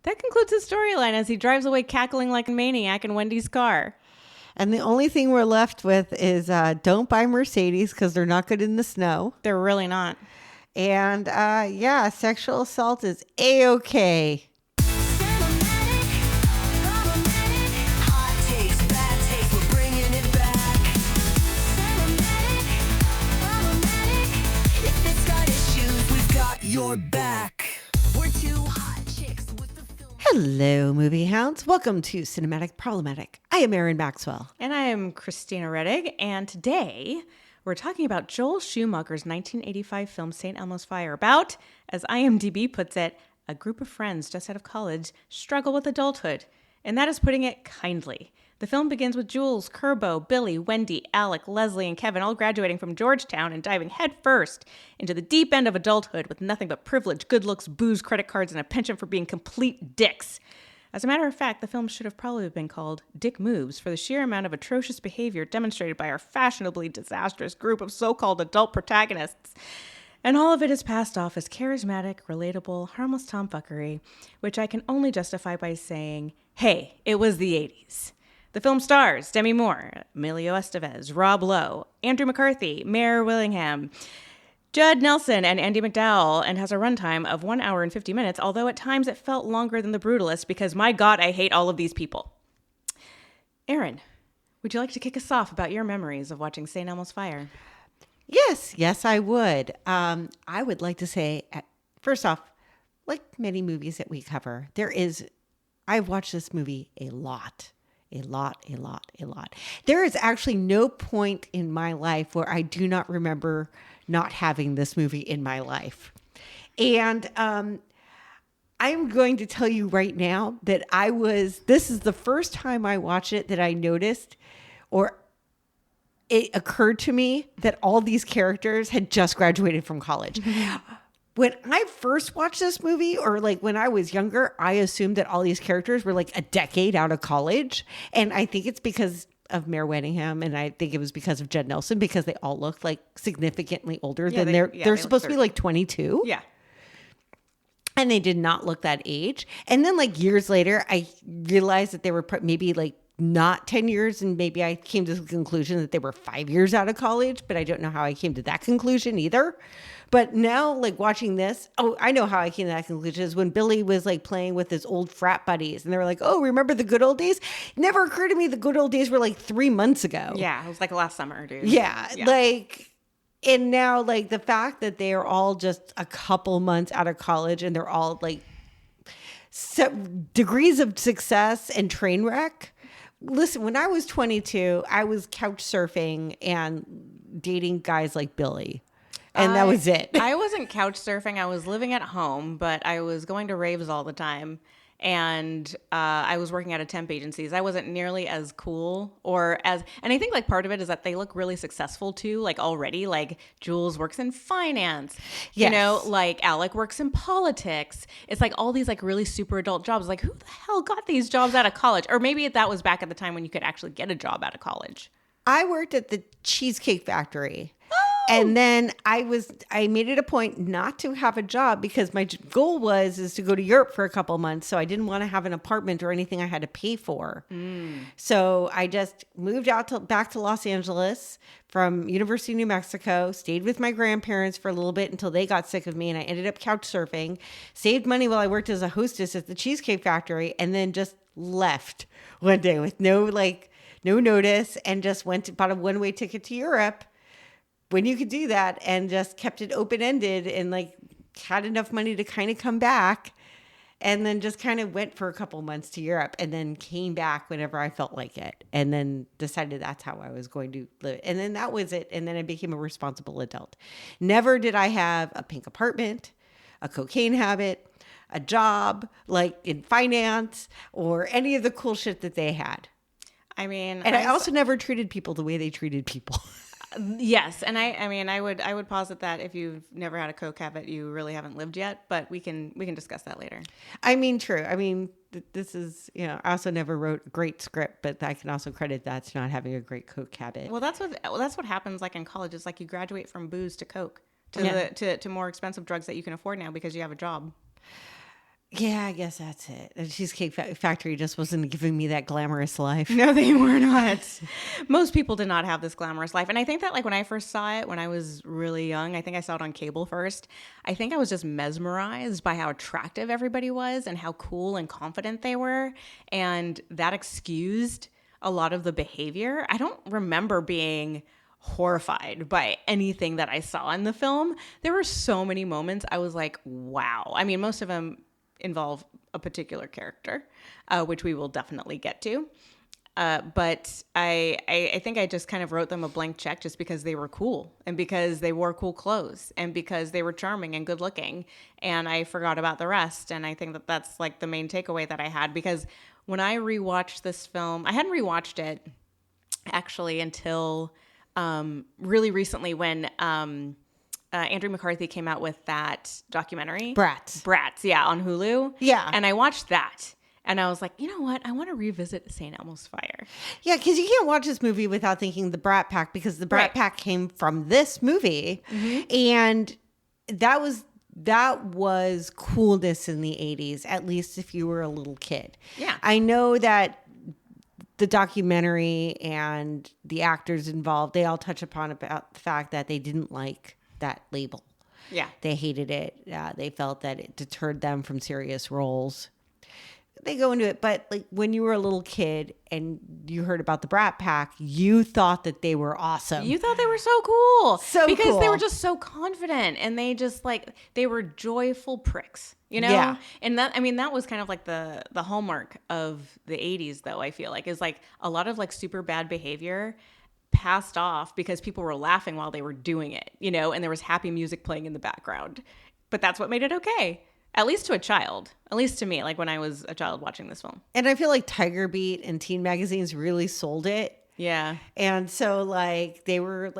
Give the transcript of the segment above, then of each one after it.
That concludes his storyline as he drives away cackling like a maniac in Wendy's car. And the only thing we're left with is don't buy Mercedes because they're not good in the snow. They're really not. And sexual assault is A-okay. You're back. We're two hot chicks with the film. Hello, movie hounds. Welcome to Cinematic Problematic. I am Erin Maxwell. And I am Christina Rettig. And today we're talking about Joel Schumacher's 1985 film St. Elmo's Fire about, as IMDb puts it, a group of friends just out of college struggle with adulthood. And that is putting it kindly. The film begins with Jules, Kirbo, Billy, Wendy, Alec, Leslie, and Kevin all graduating from Georgetown and diving headfirst into the deep end of adulthood with nothing but privilege, good looks, booze, credit cards, and a penchant for being complete dicks. As a matter of fact, the film should have probably been called Dick Moves for the sheer amount of atrocious behavior demonstrated by our fashionably disastrous group of so-called adult protagonists. And all of it is passed off as charismatic, relatable, harmless tomfoolery, which I can only justify by saying, hey, it was the 80s. The film stars Demi Moore, Emilio Estevez, Rob Lowe, Andie McCarthy, Mare Winningham, Judd Nelson, and Andie MacDowell, and has a runtime of 1 hour and 50 minutes, although at times it felt longer than The Brutalist because, my God, I hate all of these people. Erin, would you like to kick us off about your memories of watching St. Elmo's Fire? Yes, I would. I would like to say, first off, like many movies that we cover, I've watched this movie a lot. There is actually no point in my life where I do not remember not having this movie in my life. And I'm going to tell you right now that this is the first time I watched it that I noticed, or it occurred to me that all these characters had just graduated from college. When I first watched this movie, or like when I was younger, I assumed that all these characters were like a decade out of college. And I think it's because of Mare Winningham, and I think it was because of Judd Nelson, because they all looked like significantly older than they're supposed to be like 22. Yeah. And they did not look that age. And then like years later, I realized that they were maybe like not 10 years. And maybe I came to the conclusion that they were 5 years out of college, but I don't know how I came to that conclusion either. But now, like watching this, I know how I came to that conclusion is when Billy was like playing with his old frat buddies, and they were like, "Oh, remember the good old days?" It never occurred to me the good old days were like 3 months ago. Yeah, it was like last summer, dude. Yeah, like, and now like the fact that they are all just a couple months out of college and they're all like degrees of success and train wreck. Listen, when I was 22, I was couch surfing and dating guys like Billy. And that was it. I wasn't couch surfing. I was living at home, but I was going to raves all the time. And I was working at a temp agencies. I wasn't nearly as cool and I think like part of it is that they look really successful too, like already. Like Jules works in finance, you know, like Alec works in politics. It's like all these like really super adult jobs. Like who the hell got these jobs out of college? Or maybe that was back at the time when you could actually get a job out of college. I worked at the Cheesecake Factory. And then I made it a point not to have a job because my goal is to go to Europe for a couple months. So I didn't want to have an apartment or anything I had to pay for. So I just moved back to Los Angeles from University of New Mexico, stayed with my grandparents for a little bit until they got sick of me. And I ended up couch surfing, saved money while I worked as a hostess at the Cheesecake Factory, and then just left one day with no notice and just bought a one-way ticket to Europe. When you could do that, and just kept it open-ended and like had enough money to kind of come back, and then just kind of went for a couple months to Europe and then came back whenever I felt like it, and then decided that's how I was going to live. And then that was it. And then I became a responsible adult. Never did I have a pink apartment, a cocaine habit, a job like in finance, or any of the cool shit that they had. I mean, and I also never treated people the way they treated people. Yes, and I would posit that if you've never had a coke habit, you really haven't lived yet. But we can discuss that later. I mean, true. I mean, this is, I also never wrote a great script, but I can also credit that to not having a great coke habit. Well, that's what happens. Like in college, it's like you graduate from booze to coke to more expensive drugs that you can afford now because you have a job. Yeah, I guess that's it. The Cheesecake Factory just wasn't giving me that glamorous life. No, they were not. Most people did not have this glamorous life. And I think that like when I first saw it, when I was really young, I think I saw it on cable first. I think I was just mesmerized by how attractive everybody was and how cool and confident they were. And that excused a lot of the behavior. I don't remember being horrified by anything that I saw in the film. There were so many moments I was like, wow. I mean, most of them involve a particular character, which we will definitely get to. But I think I just kind of wrote them a blank check just because they were cool and because they wore cool clothes and because they were charming and good looking. And I forgot about the rest. And I think that that's like the main takeaway that I had, because when I rewatched this film, I hadn't rewatched it actually until really recently when Andie McCarthy came out with that documentary. Bratz, yeah, on Hulu. Yeah. And I watched that. And I was like, you know what? I want to revisit St. Elmo's Fire. Yeah, because you can't watch this movie without thinking the Brat Pack, because the Brat Pack came from this movie. And that was coolness in the 80s, at least if you were a little kid. Yeah. I know that the documentary and the actors involved, they all touch upon about the fact that they didn't like that label. Yeah. They hated it. They felt that it deterred them from serious roles. They go into it, but like when you were a little kid and you heard about the Brat Pack, you thought that they were awesome. You thought they were so cool. Because cool. they were just so confident and they just like, they were joyful pricks, you know? Yeah. And that, I mean, that was kind of like the hallmark of the 80s though, I feel like, is like a lot of like super bad behavior passed off because people were laughing while they were doing it, you know, and there was happy music playing in the background. But that's what made it okay. At least to a child, at least to me, like when I was a child watching this film. And I feel like Tiger Beat and teen magazines really sold it. Yeah. And so like they were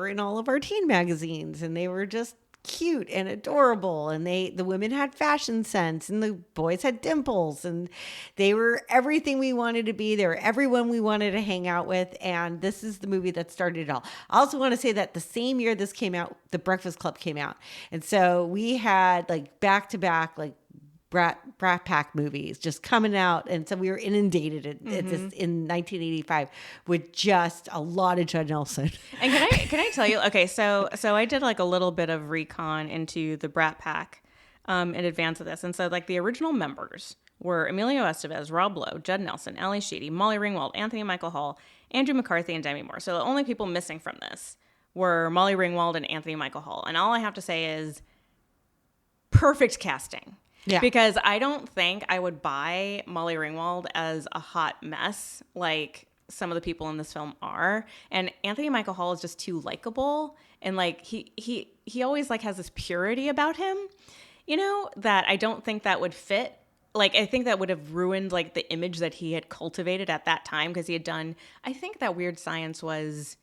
in all of our teen magazines and they were just cute and adorable, and the women had fashion sense and the boys had dimples, and they were everything we wanted to be. They were everyone we wanted to hang out with, and this is the movie that started it all. I also want to say that the same year this came out, The Breakfast Club came out, and so we had like back-to-back like Brat Pack movies just coming out, and so we were inundated in 1985 with just a lot of Judd Nelson. And can I tell you? Okay, so I did like a little bit of recon into the Brat Pack in advance of this, and so like the original members were Emilio Estevez, Rob Lowe, Judd Nelson, Ali Sheedy, Molly Ringwald, Anthony Michael Hall, Andrew McCarthy, and Demi Moore. So the only people missing from this were Molly Ringwald and Anthony Michael Hall, and all I have to say is perfect casting. Yeah. Because I don't think I would buy Molly Ringwald as a hot mess like some of the people in this film are. And Anthony Michael Hall is just too likable. And like he always like has this purity about him, you know, that I don't think that would fit. Like, I think that would have ruined like the image that he had cultivated at that time, because he had done, I think that Weird Science was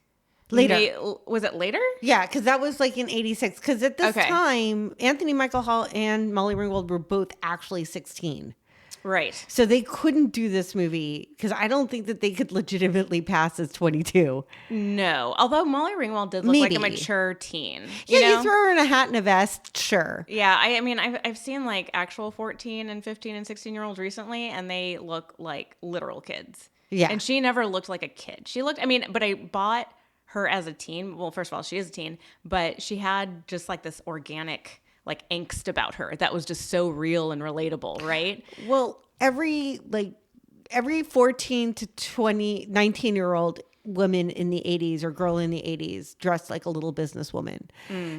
Later. Was it later? Yeah, because that was like in 86. Because at this time, Anthony Michael Hall and Molly Ringwald were both actually 16. Right. So they couldn't do this movie because I don't think that they could legitimately pass as 22. No. Although Molly Ringwald did look like a mature teen. You know? You throw her in a hat and a vest, sure. Yeah, I mean, I've seen like actual 14 and 15 and 16-year-olds recently, and they look like literal kids. Yeah. And she never looked like a kid. She looked, I mean, but I bought her as a teen. Well, first of all, she is a teen, but she had just like this organic like angst about her that was just so real and relatable, right? Well, every 14 to 19-year-old woman in the 80s or girl in the 80s dressed like a little businesswoman.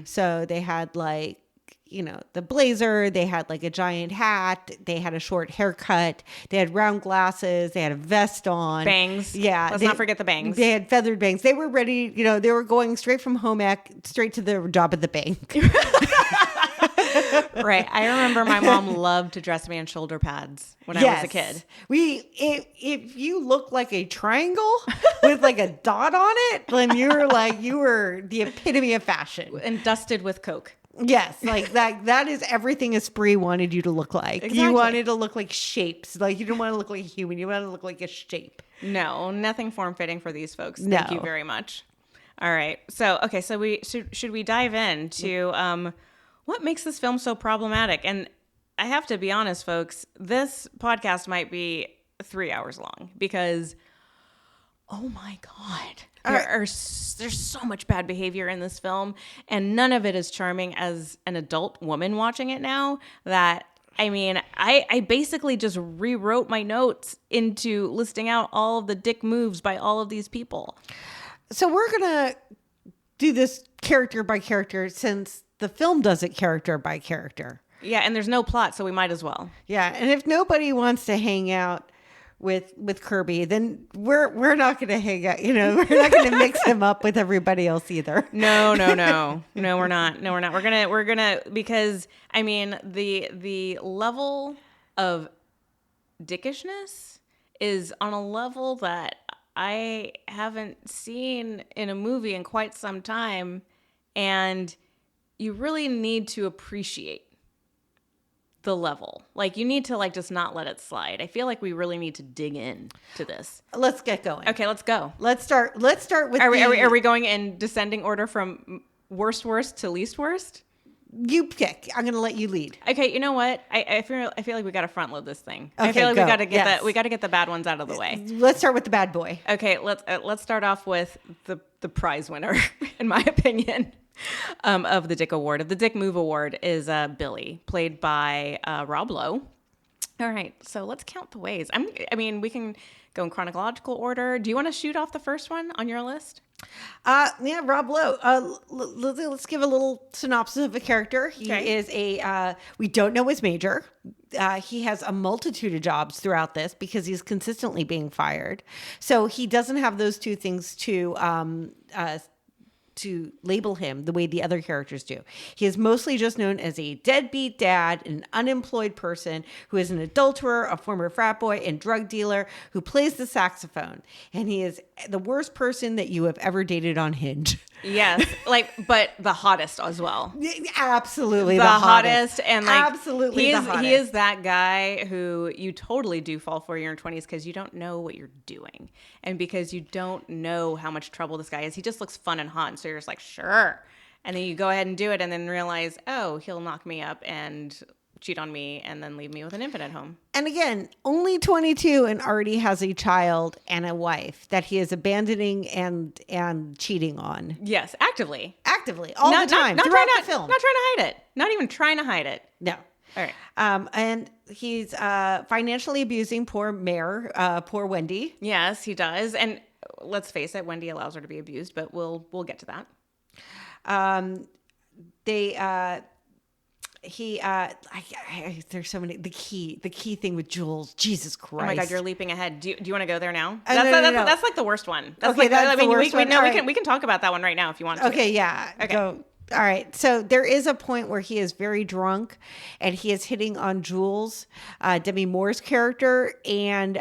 So they had like, you know, the blazer, they had like a giant hat, they had a short haircut, they had round glasses, they had a vest on. Bangs. Yeah. Let's not forget the bangs. They had feathered bangs. They were ready, you know, they were going straight from home ec, straight to the job at the bank. Right. I remember my mom loved to dress me in shoulder pads when I was a kid. If you look like a triangle with like a dot on it, then you were the epitome of fashion. And dusted with Coke. Yes, like that is everything Esprit wanted you to look like. Exactly. You wanted to look like shapes. Like you didn't want to look like a human. You wanted to look like a shape. No, nothing form-fitting for these folks. No. Thank you very much. All right. So, okay, so should we dive into what makes this film so problematic? And I have to be honest, folks, this podcast might be 3 hours long because, oh my God, there's so much bad behavior in this film, and none of it is charming as an adult woman watching it now. That, I mean, I basically just rewrote my notes into listing out all of the dick moves by all of these people. So we're going to do this character by character since the film does it character by character. Yeah, and there's no plot, so we might as well. Yeah, and if nobody wants to hang out with Kirby, then we're not going to hang out. You know, we're not going to mix him up with everybody else either. No, we're not. No, we're not. We're gonna because I mean the level of dickishness is on a level that I haven't seen in a movie in quite some time, and you really need to appreciate the level. Like, you need to like just not let it slide. I feel like we really need to dig in to this. Let's get going. Okay, let's go. Let's start with Are we going in descending order from worst to least worst? You pick. I'm going to let you lead. Okay, you know what? I feel like we got to front load this thing. Okay, I feel like go. we got to get Yes. we got to get the bad ones out of the way. Let's start with the bad boy. Okay, let's start off with the prize winner, in my opinion, of the Dick Award, of the Dick Move Award, is Billy, played by Rob Lowe. All right, so let's count the ways. I mean, we can go in chronological order. Do you want to shoot off the first one on your list? Yeah, Rob Lowe. Let's give a little synopsis of the character. He is we don't know his major. He has a multitude of jobs throughout this because he's consistently being fired. So he doesn't have those two things to label him the way the other characters do. He is mostly just known as a deadbeat dad, an unemployed person who is an adulterer, a former frat boy, and drug dealer who plays the saxophone. And he is the worst person that you have ever dated on Hinge. Yes, but the hottest as well. Absolutely, the hottest, and like absolutely, he is that guy who you totally do fall for in your 20s because you don't know what you're doing, and because you don't know how much trouble this guy is. He just looks fun and hot, and so you're just like, sure, and then you go ahead and do it, and then realize, oh, he'll knock me up and cheat on me and then leave me with an infant at home. And again, only 22 and already has a child and a wife that he is abandoning and cheating on. Yes, actively all the time throughout the film. Not trying to hide it. Not even trying to hide it. No. All right. And he's financially abusing poor Wendy. Yes, he does. And let's face it, Wendy allows her to be abused, but we'll get to that. There's so many. The key thing with Jules. Jesus Christ! Oh my God, you're leaping ahead. Do you want to go there now? No. That's like the worst one. That's okay, like, that's the worst one. We can talk about that one right now if you want to. Okay, yeah. Okay. Go. All right. So there is a point where he is very drunk and he is hitting on Jules, Demi Moore's character, and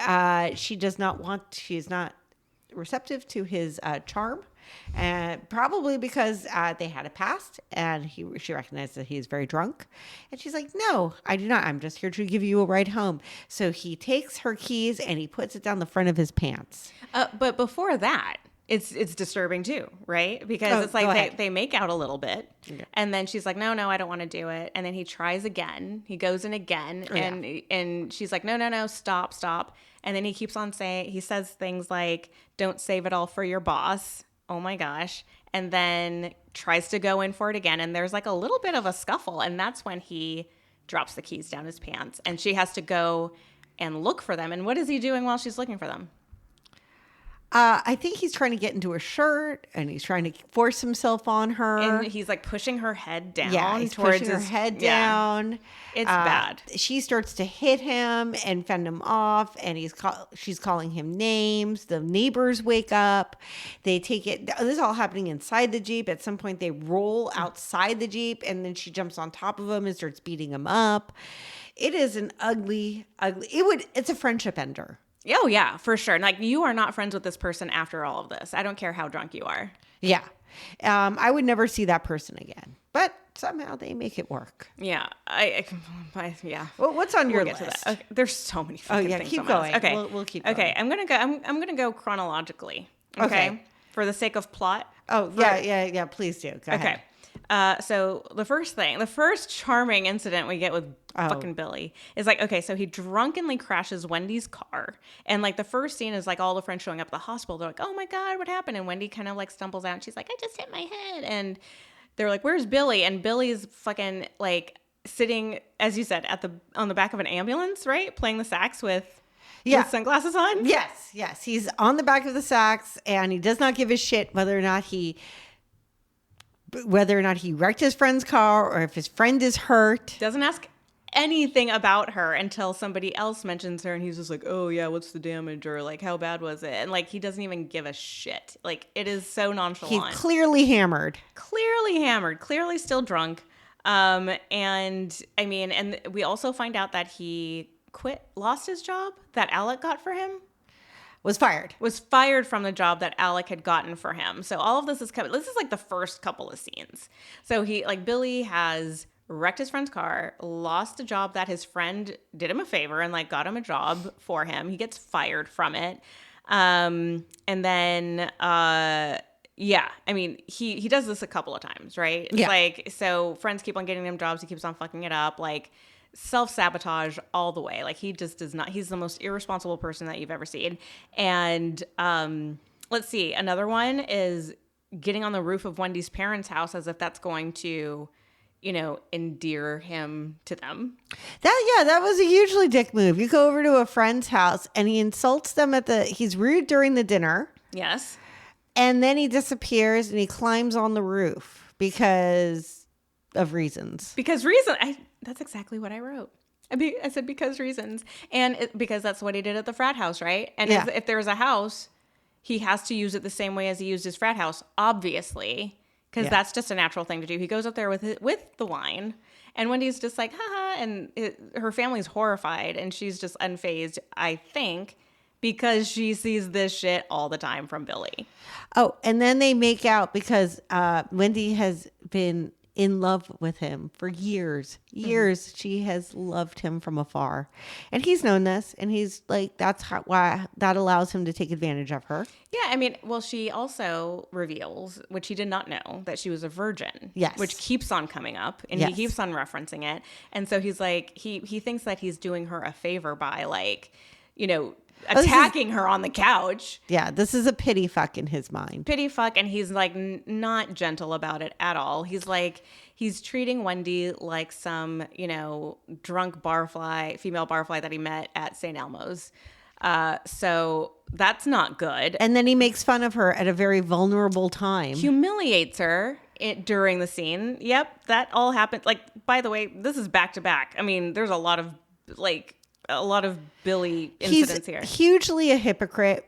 she's not receptive to his charm. Probably because they had a past and she recognized that he is very drunk. And she's like, no, I do not. I'm just here to give you a ride home. So he takes her keys and he puts it down the front of his pants. But before that, it's disturbing too, right? Because it's like they make out a little bit, and then she's like, no, I don't want to do it. And then he tries again. He goes in again, and she's like, no, stop. And then he keeps on saying, he says things like, don't save it all for your boss. Oh my gosh. And then tries to go in for it again. And there's like a little bit of a scuffle. And that's when he drops the keys down his pants. And she has to go and look for them. And what is he doing while she's looking for them? I think he's trying to get into her shirt and he's trying to force himself on her. And he's like pushing her head down. Yeah, he's towards pushing her head down. It's bad. She starts to hit him and fend him off, and she's calling him names. The neighbors wake up. They take it. This is all happening inside the Jeep. At some point, they roll outside the Jeep, and then she jumps on top of him and starts beating him up. It is an ugly. It's a friendship ender. Oh, yeah, for sure. Like, you are not friends with this person after all of this. I don't care how drunk you are. Yeah. I would never see that person again. But somehow they make it work. Yeah. Yeah. Well, what's on your We'll list? get to that. Okay. There's so many fucking things keep on my list. going. Okay. We'll keep going. Okay, I'm gonna go chronologically. Okay. For the sake of plot. Oh, yeah. Please do. Go ahead. So the first charming incident we get with fucking Billy is like, okay, so he drunkenly crashes Wendy's car. And like the first scene is like all the friends showing up at the hospital. They're like, oh my God, what happened? And Wendy kind of like stumbles out and she's like, I just hit my head. And they're like, where's Billy? And Billy's fucking like sitting, as you said, on the back of an ambulance, right? Playing the sax with sunglasses on. Yes. He's on the back of the sax and he does not give a shit whether or not he wrecked his friend's car or if his friend is hurt. Doesn't ask anything about her until somebody else mentions her and he's just like, oh yeah, what's the damage, or like how bad was it? And like he doesn't even give a shit. Like it is so nonchalant. He's clearly hammered, clearly still drunk. And I mean, and we also find out that he lost his job that Alec got for him. Was fired from the job that Alec had gotten for him. So all of this is coming. This is like the first couple of scenes. So Billy has wrecked his friend's car, lost a job that his friend did him a favor and like got him a job for him. He gets fired from it. And then, I mean, he does this a couple of times, right? It's like, so friends keep on getting him jobs. He keeps on fucking it up. Like, self-sabotage all the way. Like he just does not, he's the most irresponsible person that you've ever seen. And let's see, another one is getting on the roof of Wendy's parents' house as if that's going to, endear him to them. That was a hugely dick move. You go over to a friend's house and he insults them he's rude during the dinner. Yes. And then he disappears and he climbs on the roof because of reasons. That's exactly what I wrote. I said because reasons. And because that's what he did at the frat house, right? And if there's a house, he has to use it the same way as he used his frat house, obviously, because that's just a natural thing to do. He goes up there with the wine, and Wendy's just like, haha, and her family's horrified, and she's just unfazed, I think, because she sees this shit all the time from Billy. Oh, and then they make out because Wendy has been in love with him for years. Mm-hmm. She has loved him from afar, and he's known this, and he's like, why that allows him to take advantage of her. Yeah, I mean, well, she also reveals, which he did not know, that she was a virgin. Yes, which keeps on coming up, and he keeps on referencing it, and so he's like, he thinks that he's doing her a favor by like, attacking her on the couch. Yeah, this is a pity fuck in his mind. Pity fuck, and he's like not gentle about it at all. He's like, he's treating Wendy like some, drunk female barfly that he met at St. Elmo's. So that's not good. And then he makes fun of her at a very vulnerable time. Humiliates her during the scene. Yep, that all happened. Like, by the way, this is back to back. I mean, there's a lot of Billy incidents here. He's hugely a hypocrite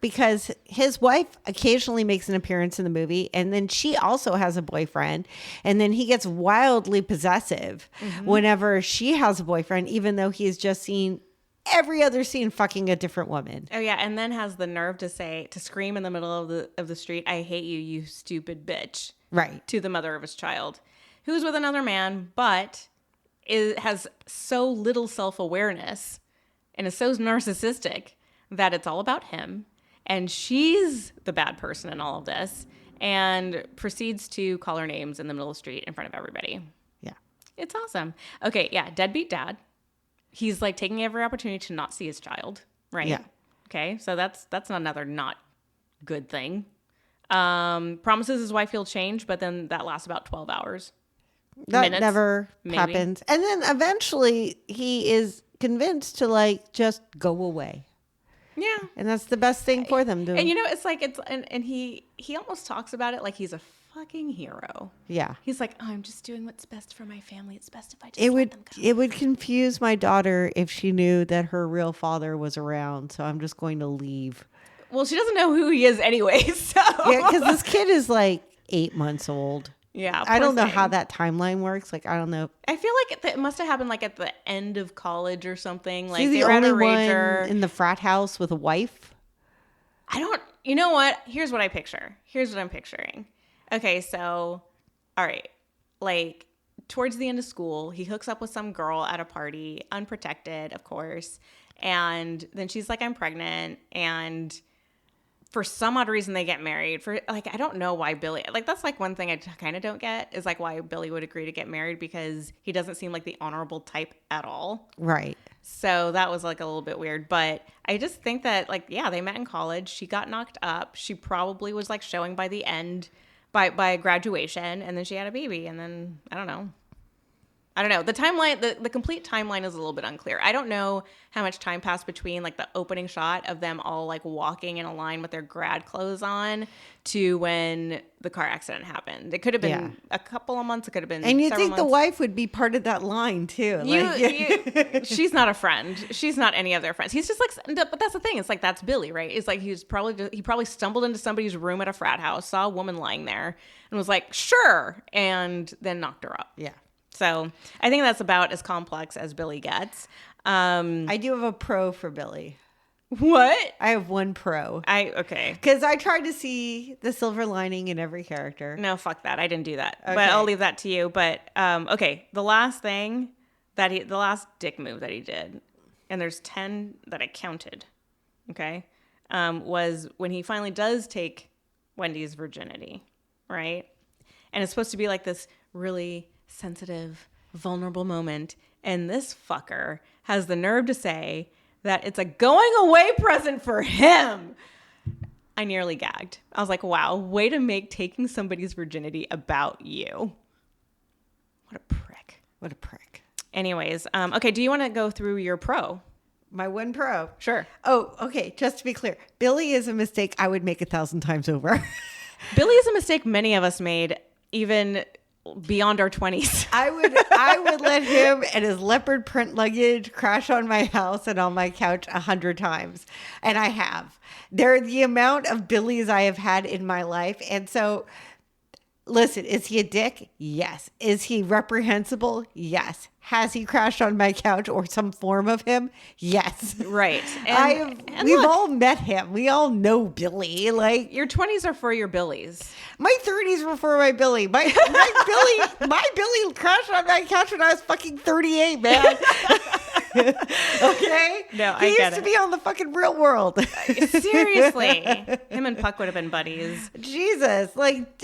because his wife occasionally makes an appearance in the movie, and then she also has a boyfriend, and then he gets wildly possessive whenever she has a boyfriend, even though he has just seen every other scene fucking a different woman. Oh yeah, and then has the nerve to scream in the middle of the street, "I hate you, you stupid bitch!" Right, to the mother of his child, who's with another man, but has so little self-awareness and is so narcissistic that it's all about him, and she's the bad person in all of this, and proceeds to call her names in the middle of the street in front of everybody. Yeah, it's awesome. Okay, yeah, deadbeat dad. He's like taking every opportunity to not see his child, right? Yeah. Okay, so that's another not good thing. Promises his wife he'll change, but then that lasts about 12 hours. That never happens. And then eventually he is convinced to like just go away. Yeah. And that's the best thing for them to. And it's like and he almost talks about it like he's a fucking hero. Yeah. He's like, oh, I'm just doing what's best for my family. It's best if I just let them go. It would confuse my daughter if she knew that her real father was around, so I'm just going to leave. Well, she doesn't know who he is anyway, so. Yeah, because this kid is like 8 months old. Yeah, I don't know how that timeline works. Like, I don't know. I feel like it must have happened like at the end of college or something. Like, he's the only one in the frat house with a wife. You know what? Here's what I picture. Here's what I'm picturing. Okay, so, all right. Like, towards the end of school, he hooks up with some girl at a party, unprotected, of course. And then she's like, I'm pregnant. And for some odd reason they get married. For like, I don't know why Billy, like that's like one thing I kind of don't get is like why Billy would agree to get married, because he doesn't seem like the honorable type at all. Right. So that was like a little bit weird, but I just think that like, yeah, they met in college. She got knocked up. She probably was like showing by the end, by graduation, and then she had a baby, and then I don't know. The timeline, the complete timeline is a little bit unclear. I don't know how much time passed between like the opening shot of them all like walking in a line with their grad clothes on to when the car accident happened. It could have been a couple of months. It could have been And you several think the months. wife would be part of that line too. She's not a friend. She's not any of their friends. He's just like, but that's the thing. It's like, that's Billy, right? It's like, he probably stumbled into somebody's room at a frat house, saw a woman lying there and was like, sure. And then knocked her up. Yeah. So I think that's about as complex as Billy gets. I do have a pro for Billy. What? I have one pro. Okay. Because I tried to see the silver lining in every character. No, fuck that. I didn't do that. Okay. But I'll leave that to you. But okay, the last dick move that he did, and there's 10 that I counted, okay, was when he finally does take Wendy's virginity, right? And it's supposed to be like this really sensitive, vulnerable moment. And this fucker has the nerve to say that it's a going away present for him. I nearly gagged. I was like, wow, way to make taking somebody's virginity about you. What a prick. What a prick. Anyways, okay, do you want to go through your pro? My one pro. Sure. Oh, okay. Just to be clear, Billy is a mistake I would make 1,000 times over. Billy is a mistake many of us made, even beyond our 20s. I would let him and his leopard print luggage crash on my house and on my couch 100 times. And I have. They're the amount of Billies I have had in my life. And so, listen, is he a dick? Yes. Is he reprehensible? Yes. Has he crashed on my couch or some form of him? Yes. Right. We've all met him. We all know Billy. Like, your 20s are for your Billies. my 30s were for my Billy. My Billy crashed on my couch when I was fucking 38, man. Okay? No, he I get used to it. be on the fucking real world. Seriously. Him and Puck would have been buddies. Jesus. Like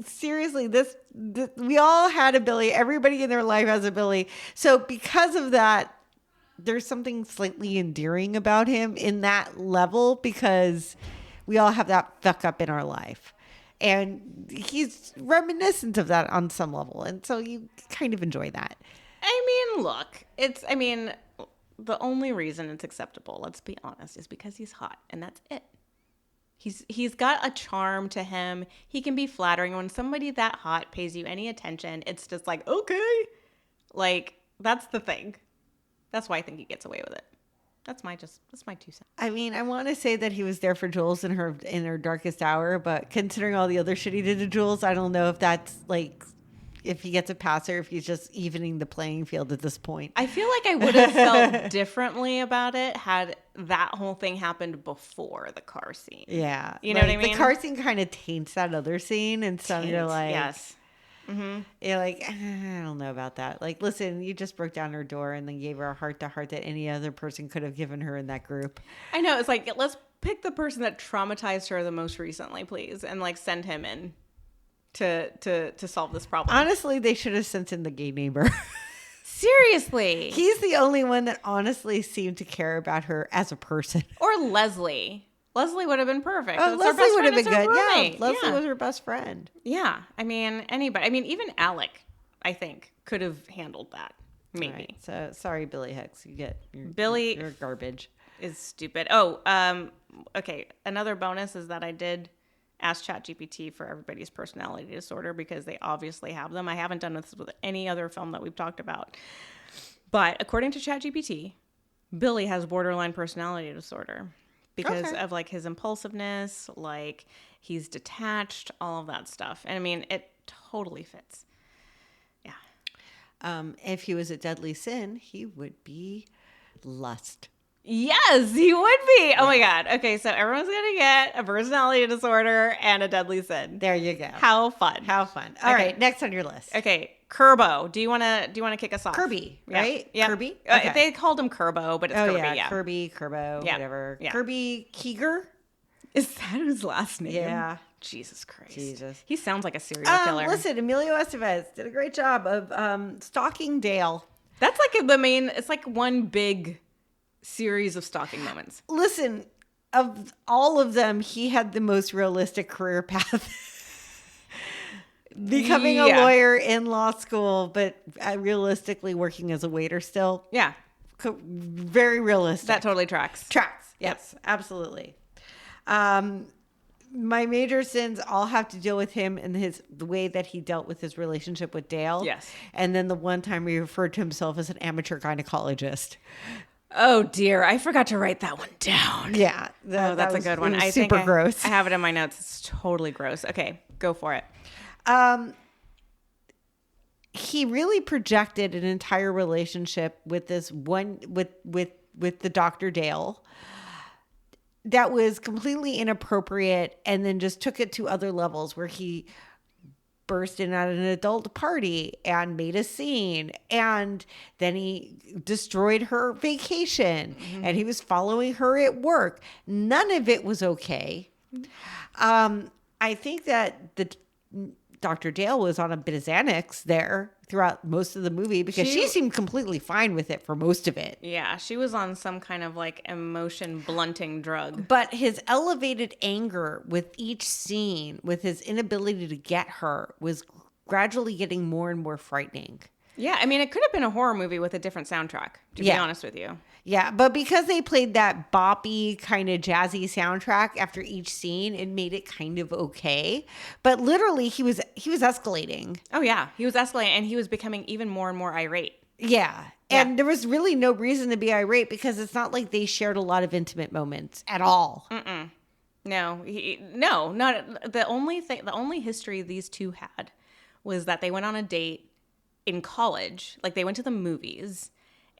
seriously, this we all had a Billy. Everybody in their life has a Billy. So because of that, there's something slightly endearing about him in that level, because we all have that fuck up in our life. And he's reminiscent of that on some level. And so you kind of enjoy that. I mean, look, the only reason it's acceptable, let's be honest, is because he's hot, and that's it. He's got a charm to him. He can be flattering. When somebody that hot pays you any attention, it's just like, okay. Like, that's the thing. That's why I think he gets away with it. That's my 2 cents. I mean, I want to say that he was there for Jules in her darkest hour, but considering all the other shit he did to Jules, I don't know if that's like, if he gets a pass or if he's just evening the playing field at this point. I feel like I would have felt differently about it had that whole thing happened before the car scene. Yeah. You know what I mean? The car scene kind of taints that other scene. And so you're like, yes. Mm-hmm. You're like, I don't know about that. Like, listen, you just broke down her door and then gave her a heart to heart that any other person could have given her in that group. I know. It's like, let's pick the person that traumatized her the most recently, please. And like send him in to solve this problem. Honestly, they should have sent in the gay neighbor. Seriously. He's the only one that honestly seemed to care about her as a person. Or Leslie. Leslie would have been perfect. Oh, It's her Leslie best would have friend, been it's her good. Yeah, roommate. Leslie was her best friend. Yeah. I mean, anybody. I mean, even Alec, I think, could have handled that. Maybe. Right. So sorry, Billy Hicks. Billy you're garbage. is stupid. Oh, okay. Another bonus is that I did ask ChatGPT for everybody's personality disorder, because they obviously have them. I haven't done this with any other film that we've talked about. But according to ChatGPT, Billy has borderline personality disorder because of like his impulsiveness, like he's detached, all of that stuff. And I mean, it totally fits. Yeah. If he was a deadly sin, he would be lust. Yes, he would be. Oh my God. Okay, so everyone's gonna get a personality disorder and a deadly sin. There you go. How fun. How fun. All right, next on your list. Okay, Kirbo. Do you wanna kick us off? Kirby, Yeah. right? Yeah. Kirby? Okay. They called him Kirbo, but it's Kirby. Yeah, Yeah. Kirby, Kirbo, Yeah. whatever. Yeah. Kirby Keeger? Is that his last name? Yeah. Jesus Christ. Jesus. He sounds like a serial killer. Listen, Emilio Estevez did a great job of stalking Dale. That's like the main, it's like one big series of stalking moments. Listen, of all of them, he had the most realistic career path. Becoming a lawyer in law school, but realistically working as a waiter still. Yeah. Very realistic. That totally tracks. Tracks. Yes, absolutely. My major sins all have to deal with him and the way that he dealt with his relationship with Dale. Yes. And then the one time he referred to himself as an amateur gynecologist. Oh dear, I forgot to write that one down. Yeah. That's a good one. I think super gross. I have it in my notes. It's totally gross. Okay, go for it. He really projected an entire relationship with this one with the Dr. Dale that was completely inappropriate, and then just took it to other levels where he burst in at an adult party and made a scene, and then he destroyed her vacation, and he was following her at work. None of it was okay. I think that Dr. Dale was on a bit of Xanax there throughout most of the movie, because she seemed completely fine with it for most of it. Yeah, she was on some kind of like emotion blunting drug. But his elevated anger with each scene, with his inability to get her, was gradually getting more and more frightening. Yeah, I mean, it could have been a horror movie with a different soundtrack, to be honest with you. Yeah, but because they played that boppy kind of jazzy soundtrack after each scene, it made it kind of okay. But literally, he was escalating. Oh yeah, he was escalating, and he was becoming even more and more irate. Yeah. And there was really no reason to be irate, because it's not like they shared a lot of intimate moments at all. No, not the only thing. The only history these two had was that they went on a date in college. Like, they went to the movies,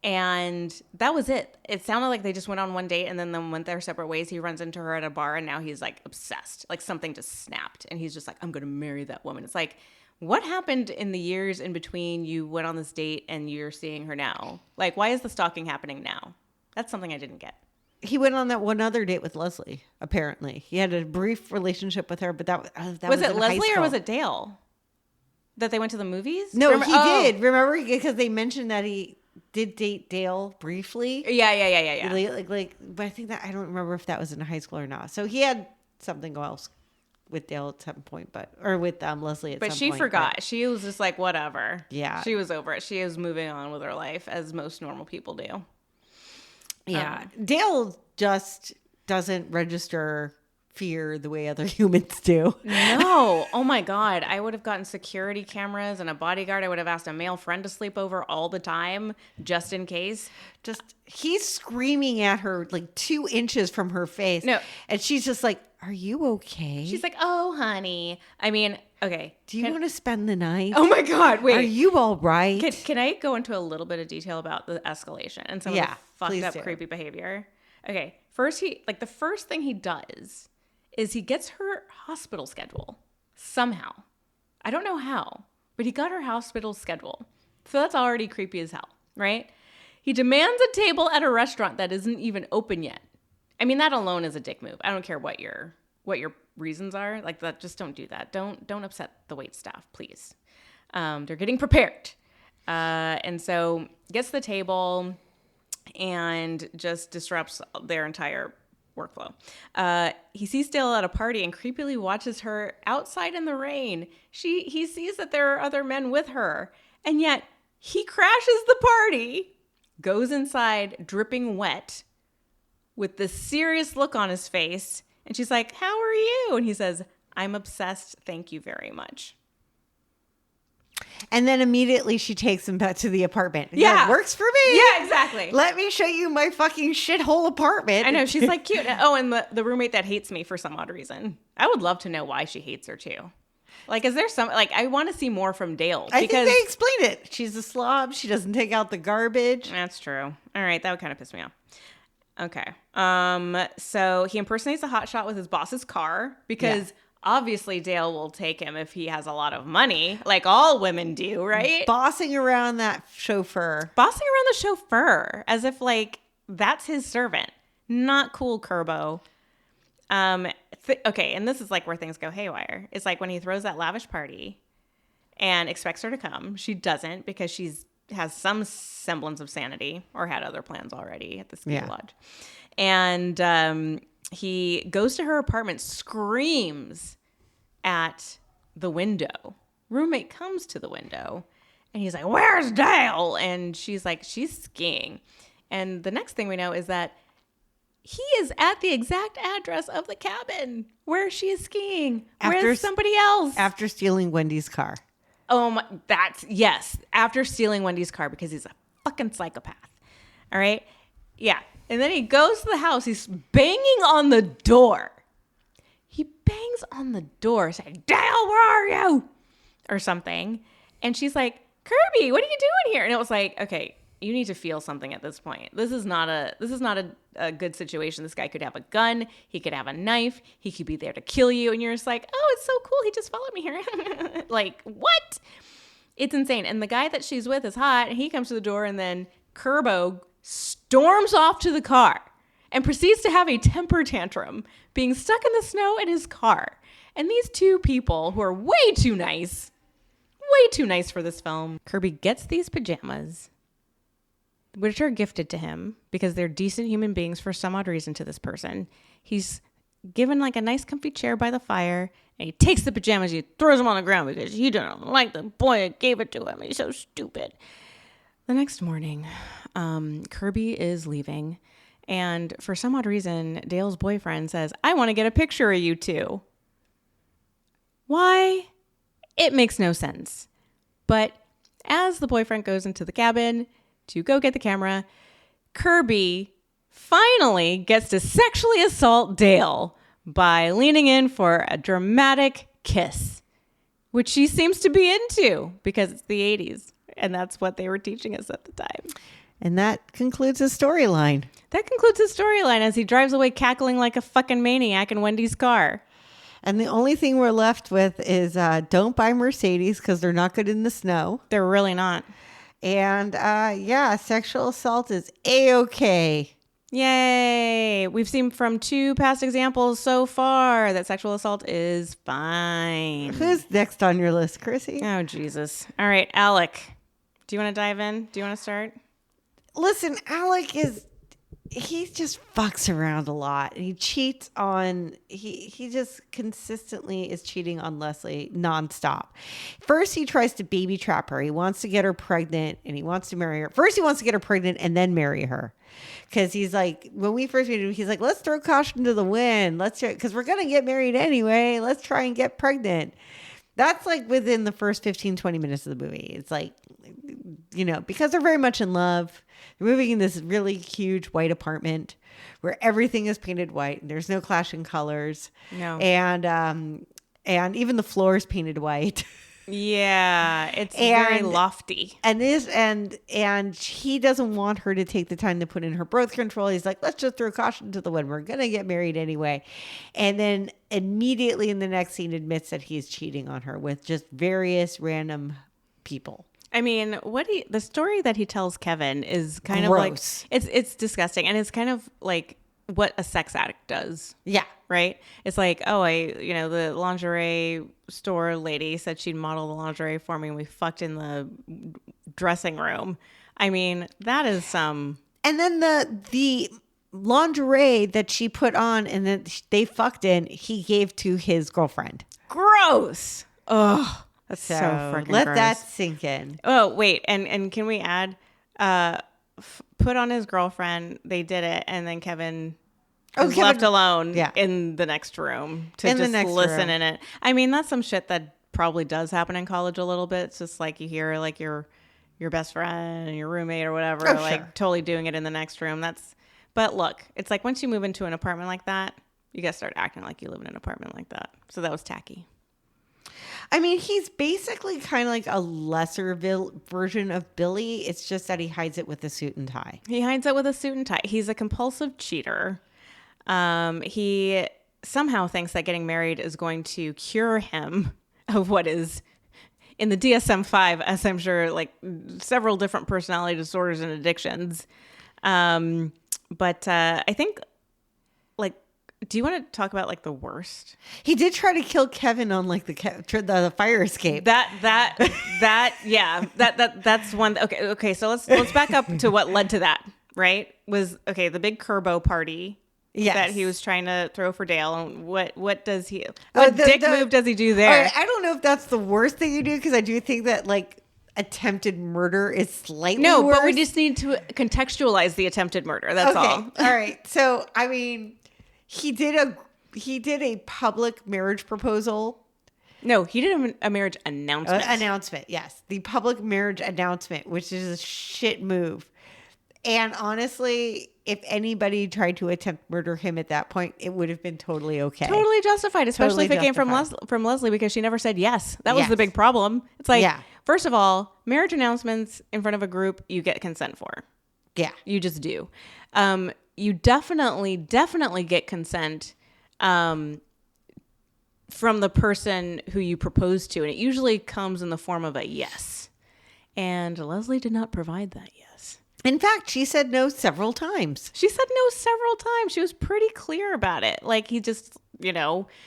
and that was it. It sounded like they just went on one date and then went their separate ways. He runs into her at a bar, and now he's like obsessed. Like, something just snapped, and he's just like, I'm going to marry that woman. It's like, what happened in the years in between you went on this date and you're seeing her now? Like, why is the stalking happening now? That's something I didn't get. He went on that one other date with Leslie, apparently. He had a brief relationship with her, but that was it in Leslie high or school. was it Dale? That they went to the movies? No, he did. Remember, because they mentioned that he did date Dale briefly. Yeah. But I think that, I don't remember if that was in high school or not. So he had something else with Dale at some point, or with Leslie at some point. But she forgot. She was just like, whatever. Yeah. She was over it. She is moving on with her life, as most normal people do. Yeah. Dale just doesn't register fear the way other humans do. No. Oh my God. I would have gotten security cameras and a bodyguard. I would have asked a male friend to sleep over all the time, just in case. He's screaming at her like 2 inches from her face. No. And she's just like, are you okay? She's like, oh, honey. I mean, okay. Do you want to spend the night? Oh my God. Wait. Are you all right? Can I go into a little bit of detail about the escalation and some of the fucked up, creepy behavior? Okay. First, the first thing he does is he gets her hospital schedule somehow. I don't know how, but he got her hospital schedule. So that's already creepy as hell, right? He demands a table at a restaurant that isn't even open yet. I mean, that alone is a dick move. I don't care what your reasons are. Like, that, just don't do that. Don't upset the wait staff, please. They're getting prepared. And so gets the table and just disrupts their entire workflow. He sees Dale at a party and creepily watches her outside in the rain. He sees that there are other men with her, and yet he crashes the party, goes inside dripping wet with this serious look on his face, and she's like, how are you? And he says, I'm obsessed, thank you very much. And then immediately she takes him back to the apartment. Yeah. That works for me. Yeah, exactly. Let me show you my fucking shithole apartment. I know, she's like cute. Oh, and the roommate that hates me for some odd reason. I would love to know why she hates her too. Like, is there some, like, I want to see more from Dale. I think they explained it. She's a slob. She doesn't take out the garbage. That's true. All right, that would kind of piss me off. Okay. So he impersonates a hotshot with his boss's car because obviously Dale will take him if he has a lot of money, like all women do, right? Bossing around that chauffeur. Bossing around the chauffeur as if, like, that's his servant. Not cool, Kirbo. okay, and this is like where things go haywire. It's like when he throws that lavish party and expects her to come. She doesn't because has some semblance of sanity or had other plans already at the ski lodge. And he goes to her apartment, screams at the window. Roommate comes to the window and he's like, "Where's Dale?" And she's like, "She's skiing." And the next thing we know is that he is at the exact address of the cabin where she is skiing with somebody else. After stealing Wendy's car. Oh my, yes. After stealing Wendy's car because he's a fucking psychopath. All right. Yeah. And then he goes to the house. He's banging on the door. He bangs on the door saying, "Dale, where are you?" Or something. And she's like, "Kirby, what are you doing here?" And it was like, okay, you need to feel something at this point. This is not a good situation. This guy could have a gun. He could have a knife. He could be there to kill you. And you're just like, "Oh, it's so cool. He just followed me here." Like, what? It's insane. And the guy that she's with is hot. And he comes to the door and then Kirbo storms off to the car and proceeds to have a temper tantrum being stuck in the snow in his car. And these two people who are way too nice for this film. Kirby gets these pajamas, which are gifted to him because they're decent human beings for some odd reason to this person. He's given like a nice comfy chair by the fire and he takes the pajamas, he throws them on the ground because he doesn't like the boy that gave it to him. He's so stupid. The next morning, Kirby is leaving and for some odd reason, Dale's boyfriend says, "I want to get a picture of you two." Why? It makes no sense. But as the boyfriend goes into the cabin to go get the camera, Kirby finally gets to sexually assault Dale by leaning in for a dramatic kiss, which she seems to be into because it's the 80s. And that's what they were teaching us at the time. And that concludes his storyline. That concludes his storyline as he drives away cackling like a fucking maniac in Wendy's car. And the only thing we're left with is don't buy Mercedes because they're not good in the snow. They're really not. And sexual assault is A-okay. Yay. We've seen from 2 past examples so far that sexual assault is fine. Who's next on your list, Chrissy? Oh, Jesus. All right, Alec. Do you want to dive in? Do you want to start? Listen, Alec he just fucks around a lot. He cheats on, he just consistently is cheating on Leslie nonstop. First, he tries to baby trap her. He wants to get her pregnant and he wants to marry her. First, he wants to get her pregnant and then marry her. Because he's like, when we first meet him, he's like, "Let's throw caution to the wind. Because we're going to get married anyway. Let's try and get pregnant." That's like within the first 15, 20 minutes of the movie. It's like, because they're very much in love. They're moving in this really huge white apartment where everything is painted white and there's no clashing colors. No. And even the floor is painted white. Yeah, it's very lofty. And he doesn't want her to take the time to put in her birth control. He's like, "Let's just throw caution to the wind. We're going to get married anyway." And then immediately in the next scene admits that he's cheating on her with just various people. I mean, the story that he tells Kevin is kind Gross. of like, it's disgusting. And it's kind of like what a sex addict does. Yeah. Right? It's like, the lingerie store lady said she'd model the lingerie for me and we fucked in the dressing room. I mean, that is some... And then the lingerie that she put on and then they fucked in, he gave to his girlfriend. Gross. Ugh. That's so freaking let gross. that sink in. Oh, wait. And can we add, put on his girlfriend, they did it, and then Kevin was left alone in the next room to just listen in it. I mean, that's some shit that probably does happen in college a little bit. It's just like you hear like your best friend and your roommate or whatever, totally doing it in the next room. But look, it's like once you move into an apartment like that, you got to start acting like you live in an apartment like that. So that was tacky. I mean, he's basically kind of like a lesser version of Billy. It's just that he hides it with a suit and tie. He hides it with a suit and tie. He's a compulsive cheater. He somehow thinks that getting married is going to cure him of what is in the DSM-5, as I'm sure, like several different personality disorders and addictions. But I think like Do you want to talk about like the worst? He did try to kill Kevin on like the fire escape. That's one. Okay. So let's back up to what led to that. Right? Was the big Kirbo party. Yes. That he was trying to throw for Dale. And what does he? What move does he do there? All right, I don't know if that's the worst thing you do, because I do think that like attempted murder is slightly worse. But we just need to contextualize the attempted murder. That's all. All right. So I mean, he did a public marriage proposal. No, he did a marriage announcement. Announcement, yes, the public marriage announcement, which is a shit move. And honestly, if anybody tried to attempt murder him at that point, it would have been totally okay. Totally justified, especially if it came from Leslie, because she never said yes. That was the big problem. It's like, first of all, marriage announcements in front of a group, you get consent for. Yeah. You just do. You definitely get consent from the person who you propose to. And it usually comes in the form of a yes. And Leslie did not provide that yes. In fact, she said no several times. She was pretty clear about it. Like, he just,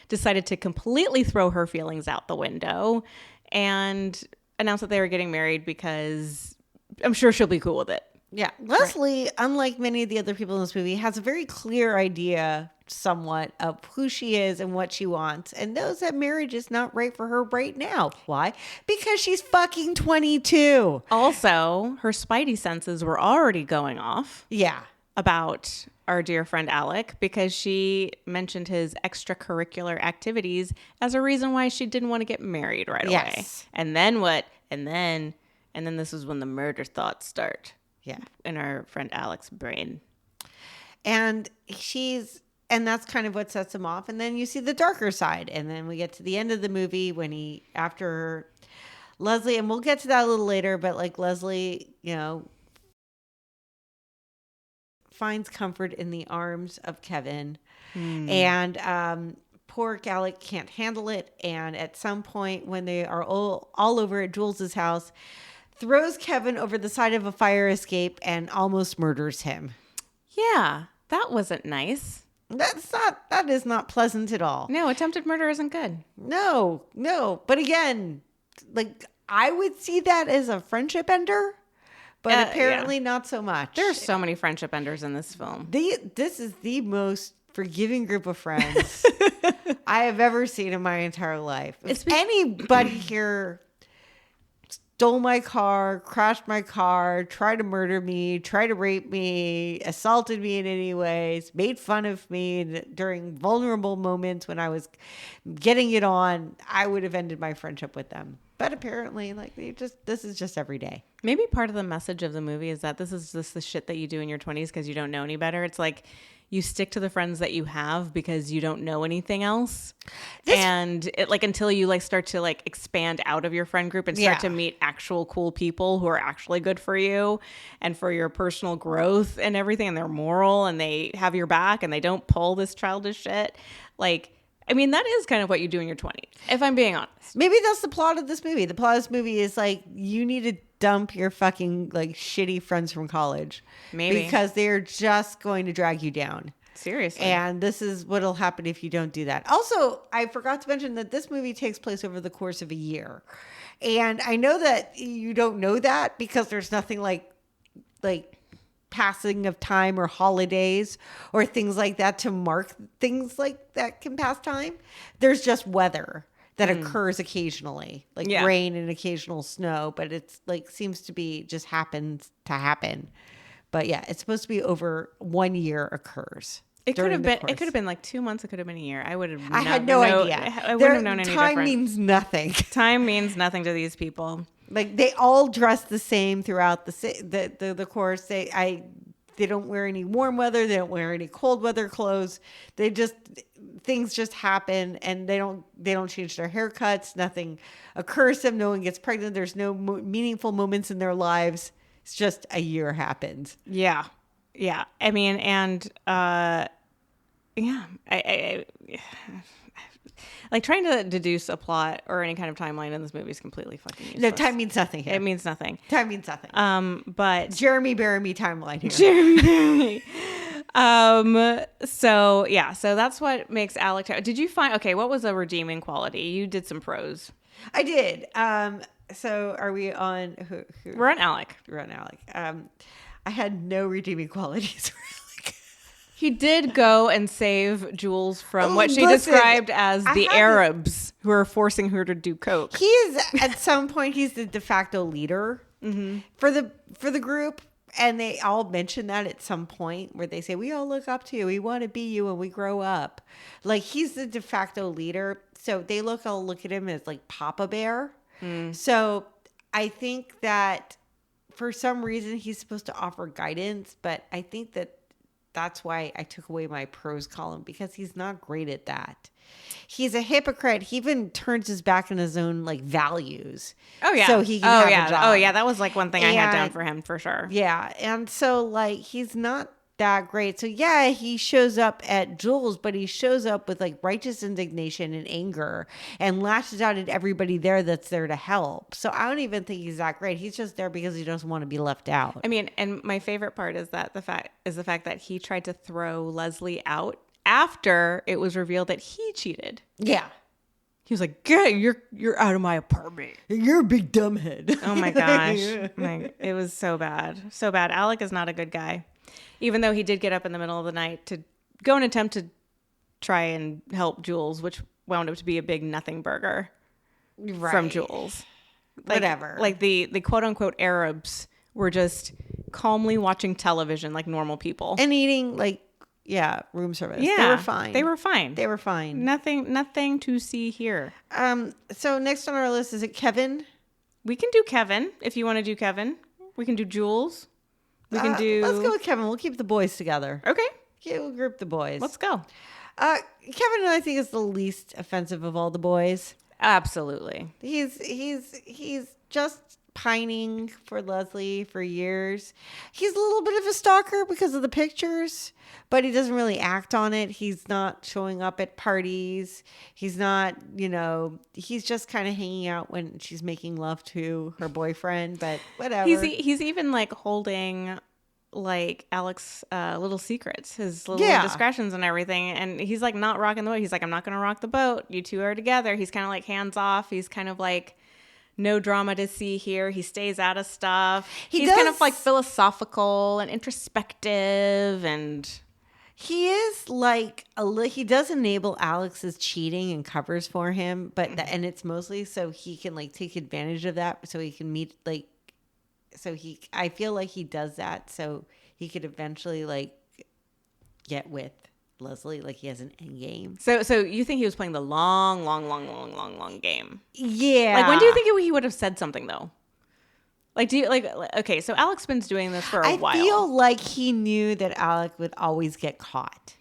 decided to completely throw her feelings out the window and announce that they were getting married because I'm sure she'll be cool with it. Yeah. Leslie, unlike many of the other people in this movie, has a very clear idea somewhat of who she is and what she wants, and knows that marriage is not right for her right now. Why? Because she's fucking 22. Also, her spidey senses were already going off. Yeah. About our dear friend Alec, because she mentioned his extracurricular activities as a reason why she didn't want to get married right away. And then what? And then this is when the murder thoughts start. Yeah. In our friend Alec's brain. And that's kind of what sets him off. And then you see the darker side. And then we get to the end of the movie when after Leslie, and we'll get to that a little later, but like Leslie, finds comfort in the arms of Kevin. And poor Alec can't handle it. And at some point when they are all over at Jules's house, throws Kevin over the side of a fire escape and almost murders him. Yeah, that wasn't nice. That is not pleasant at all. No, attempted murder isn't good. No. But again, like, I would see that as a friendship ender, but apparently not so much. There's so many friendship enders in this film. This is the most forgiving group of friends I have ever seen in my entire life. If anybody here stole my car, crashed my car, tried to murder me, tried to rape me, assaulted me in any ways, made fun of me during vulnerable moments when I was getting it on, I would have ended my friendship with them. But apparently, like, this is just every day. Maybe part of the message of the movie is that this is just the shit that you do in your 20s because you don't know any better. It's like you stick to the friends that you have because you don't know anything else. And it, like, until you like start to like expand out of your friend group and start to meet actual cool people who are actually good for you and for your personal growth and everything, and they're moral and they have your back and they don't pull this childish shit. Like, I mean, that is kind of what you do in your 20s, if I'm being honest. Maybe that's the plot of this movie. The plot of this movie is like, you need to dump your fucking like shitty friends from college. Maybe. Because they're just going to drag you down. Seriously. And this is what'll happen if you don't do that. Also, I forgot to mention that this movie takes place over the course of a year. And I know that you don't know that because there's nothing like passing of time or holidays or things like that to mark things like that can pass time. There's just weather that occurs occasionally, like rain and occasional snow, but it's like seems to be just happens to happen. But yeah, it's supposed to be over 1 year occurs. It could have been like 2 months. It could have been a year. I had no idea. I wouldn't have known any different. Time means nothing. Time means nothing to these people. Like, they all dress the same throughout the course. They don't wear any warm weather. They don't wear any cold weather clothes. Things just happen, and they don't change their haircuts. Nothing occurs to them. No one gets pregnant. There's no meaningful moments in their lives. It's just a year happens. Yeah. I mean, and I like trying to deduce a plot or any kind of timeline in this movie is completely fucking useless. No, time means nothing here. It means nothing. Time means nothing. But Jeremy Bearimy timeline here. Jeremy Bearimy. So yeah, so that's what makes Alec. Did you find, okay, what was a redeeming quality? You did some pros. I did. So are we on who? We're on Alec. We're on Alec. I had no redeeming qualities for Alec. He did go and save Jules from Oh, what she listen, described as I the had to- Arabs who are forcing her to do coke. He is at some point he's the de facto leader for the group, and they all mention that at some point where they say we all look up to you, we want to be you when we grow up. Like he's the de facto leader, so they all look at him as like Papa Bear. So I think that for some reason he's supposed to offer guidance, but I think that's why I took away my pros column, because he's not great at that. He's a hypocrite. He even turns his back on his own like values. Oh yeah. So he can have a job. Oh yeah. That was like one thing I had down And- for him for sure. Yeah. And so like he's not that great. So yeah, he shows up at Jules, but he shows up with like righteous indignation and anger and lashes out at everybody there that's there to help. So I don't even think he's that great. He's just there because he doesn't want to be left out. I mean, and my favorite part is that the fact that he tried to throw Leslie out after it was revealed that he cheated. Yeah. He was like, "Get you're out of my apartment." You're a big dumbhead. Oh my gosh. It was so bad. So bad. Alec is not a good guy. Even though he did get up in the middle of the night to go and attempt to try and help Jules, which wound up to be a big nothing burger from Jules. Whatever. Like the quote unquote Arabs were just calmly watching television like normal people. And eating like, yeah, room service. Yeah. They were fine. They were fine. Nothing to see here. So next on our list is it Kevin? We can do Kevin if you want to do Kevin. We can do Jules. We can do. Let's go with Kevin. We'll keep the boys together. Okay. Yeah, we'll group the boys. Let's go. Kevin, I think, is the least offensive of all the boys. Absolutely. He's just pining for Leslie for years. He's a little bit of a stalker because of the pictures, but he doesn't really act on it. He's not showing up at parties. He's not, he's just kind of hanging out when she's making love to her boyfriend, but whatever. He's even like holding like Alec's little secrets, his little discretions and everything. And he's like not rocking the boat. He's like, I'm not going to rock the boat. You two are together. He's kind of like hands off. He's kind of like, no drama to see here. He stays out of stuff. He's kind of like philosophical and introspective, and he is like he does enable Alex's cheating and covers for him, but and it's mostly so he can like take advantage of that, so he can meet I feel like he does that so he could eventually like get with Leslie, like he has an end game. So you think he was playing the long game? Yeah. Like when do you think he would have said something though? Like okay, so Alec's been doing this for a while. I feel like he knew that Alec would always get caught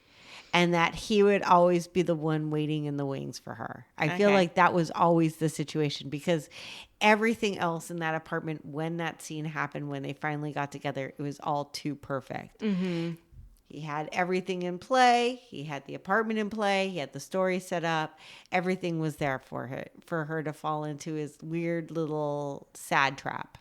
and that he would always be the one waiting in the wings for her. I feel like that was always the situation because everything else in that apartment when that scene happened, when they finally got together, it was all too perfect. Mm-hmm. He had everything in play. He had the apartment in play. He had the story set up. Everything was there for her to fall into his weird little sad trap.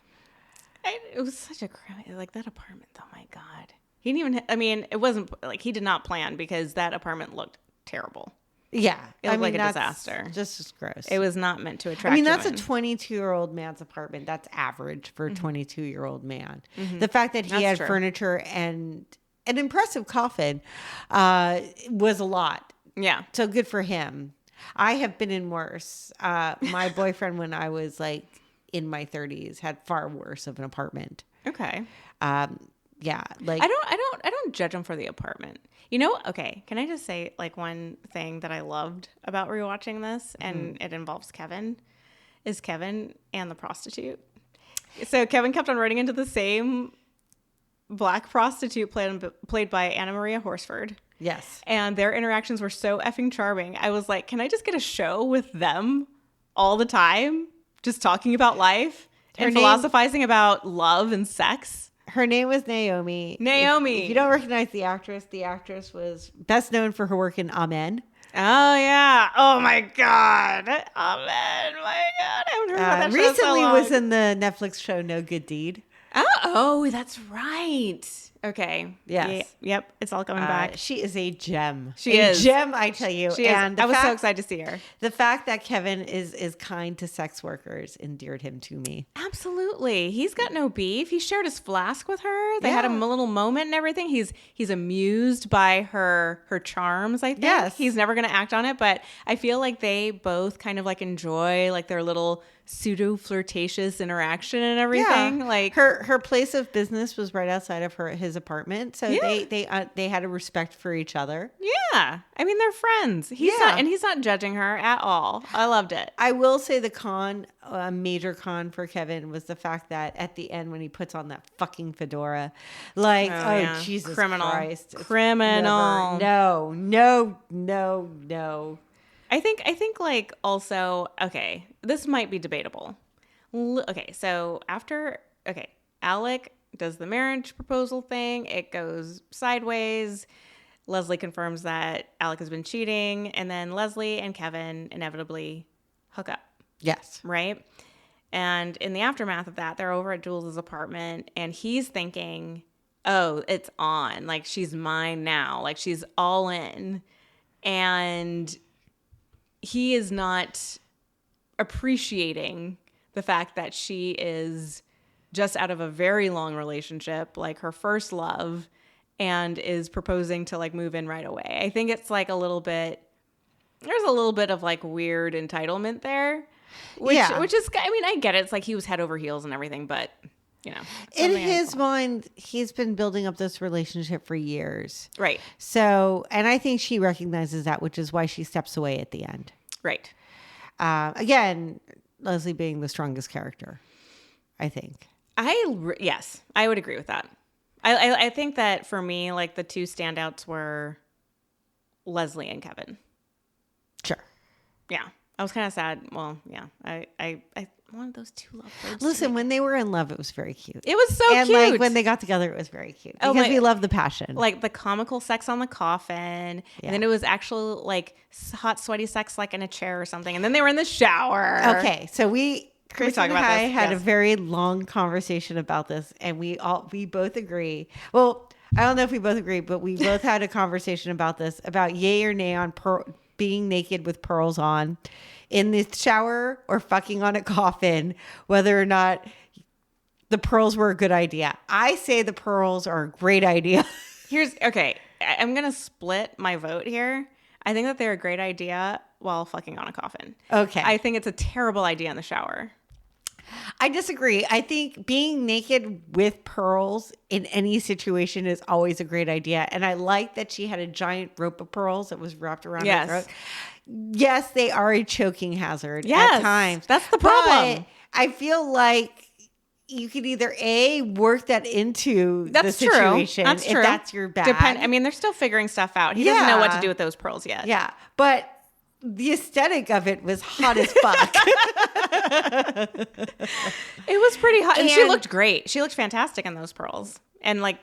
It was such a like that apartment. Oh my God. He didn't even, I mean, it wasn't like he did not plan because that apartment looked terrible. Yeah. It looked like a disaster. Just gross. It was not meant to attract that's women. a 22-year-old man's apartment. That's average for a 22-year-old man. Mm-hmm. The fact that he had furniture and an impressive coffin was a lot. Yeah. So good for him. I have been in worse. My boyfriend, when I was like in my 30s, had far worse of an apartment. Okay. Yeah. Like I don't judge him for the apartment. Okay. Can I just say like one thing that I loved about rewatching this, and it involves Kevin, is Kevin and the prostitute. So Kevin kept on running into the same black prostitute played by Anna Maria Horsford. Yes. And their interactions were so effing charming. I was like, can I just get a show with them all the time? Just talking about life and philosophizing about love and sex. Her name was Naomi. If you don't recognize the actress was best known for her work in Amen. Oh, yeah. Oh, my God. Amen. My God. I haven't heard about that show recently so long. was in the Netflix show No Good Deed. Oh, that's right. Okay. Yes. Yep. It's all coming back. She is a gem. She is. Gem, I tell you. She is. And I was so excited to see her. The fact that Kevin is kind to sex workers endeared him to me. Absolutely. He's got no beef. He shared his flask with her. They had a Yeah. little moment and everything. He's amused by her charms, I think. Yes. He's never going to act on it, but I feel like they both kind of like enjoy like their little pseudo flirtatious interaction and everything. Like her place of business was right outside of his apartment, so Yeah. they had a respect for each other. yeah. I mean, they're friends. He's not judging her at all. I loved it. I will say the major con for Kevin was the fact that at the end when he puts on that fucking fedora, like, yeah. Jesus Criminal. Christ, it's Criminal. No. I think like also, okay, this might be debatable. Okay, so Alec does the marriage proposal thing. It goes sideways. Leslie confirms that Alec has been cheating, and then Leslie and Kevin inevitably hook up, Yes. right? And in the aftermath of that, they're over at Jules' apartment, and he's thinking, oh, it's on. Like, she's mine now. Like, she's all in. And he is not appreciating the fact that she is just out of a very long relationship, like her first love, and is proposing to like move in right away. I think it's like there's a little bit of like weird entitlement there, which is, I mean, I get it. It's like he was head over heels and everything, but you know, In his mind, he's been building up this relationship for years. right. So, and I think she recognizes that, which is why she steps away at the end. Right. Again, Leslie being the strongest character, I think. Yes, I would agree with that. I think that for me, like the two standouts were Leslie and Kevin. Sure. Yeah, I was kind of sad. Well, yeah, I wanted those two lovebirds. Listen, when they were in love, it was very cute. It was so and cute. like when they got together, it was very cute Oh, because my- we love the passion. like the comical sex on the coffin, and then it was actual like hot sweaty sex like in a chair or something, and then they were in the shower. Okay, so Chris talk and about I this? had a Yes. very long conversation about this, and we both agree. Well, I don't know if we both agree, but we both had a conversation about this, about yay or nay on being naked with pearls on in the shower or fucking on a coffin, whether or not the pearls were a good idea. I say the pearls are a great idea. I'm gonna split my vote here. I think that they're a great idea while fucking on a coffin. Okay. I think it's a terrible idea in the shower. I disagree. I think being naked with pearls in any situation is always a great idea. And I like that she had a giant rope of pearls that was wrapped around her throat. Yes, they are a choking hazard at times. That's the problem. But I feel like you could either work that into That's the true. situation That's if true. that's your bag. I mean, they're still figuring stuff out. He doesn't know what to do with those pearls yet. Yeah. But the aesthetic of it was hot as fuck. It was pretty hot. And she And- looked great. She looked fantastic in those pearls. And like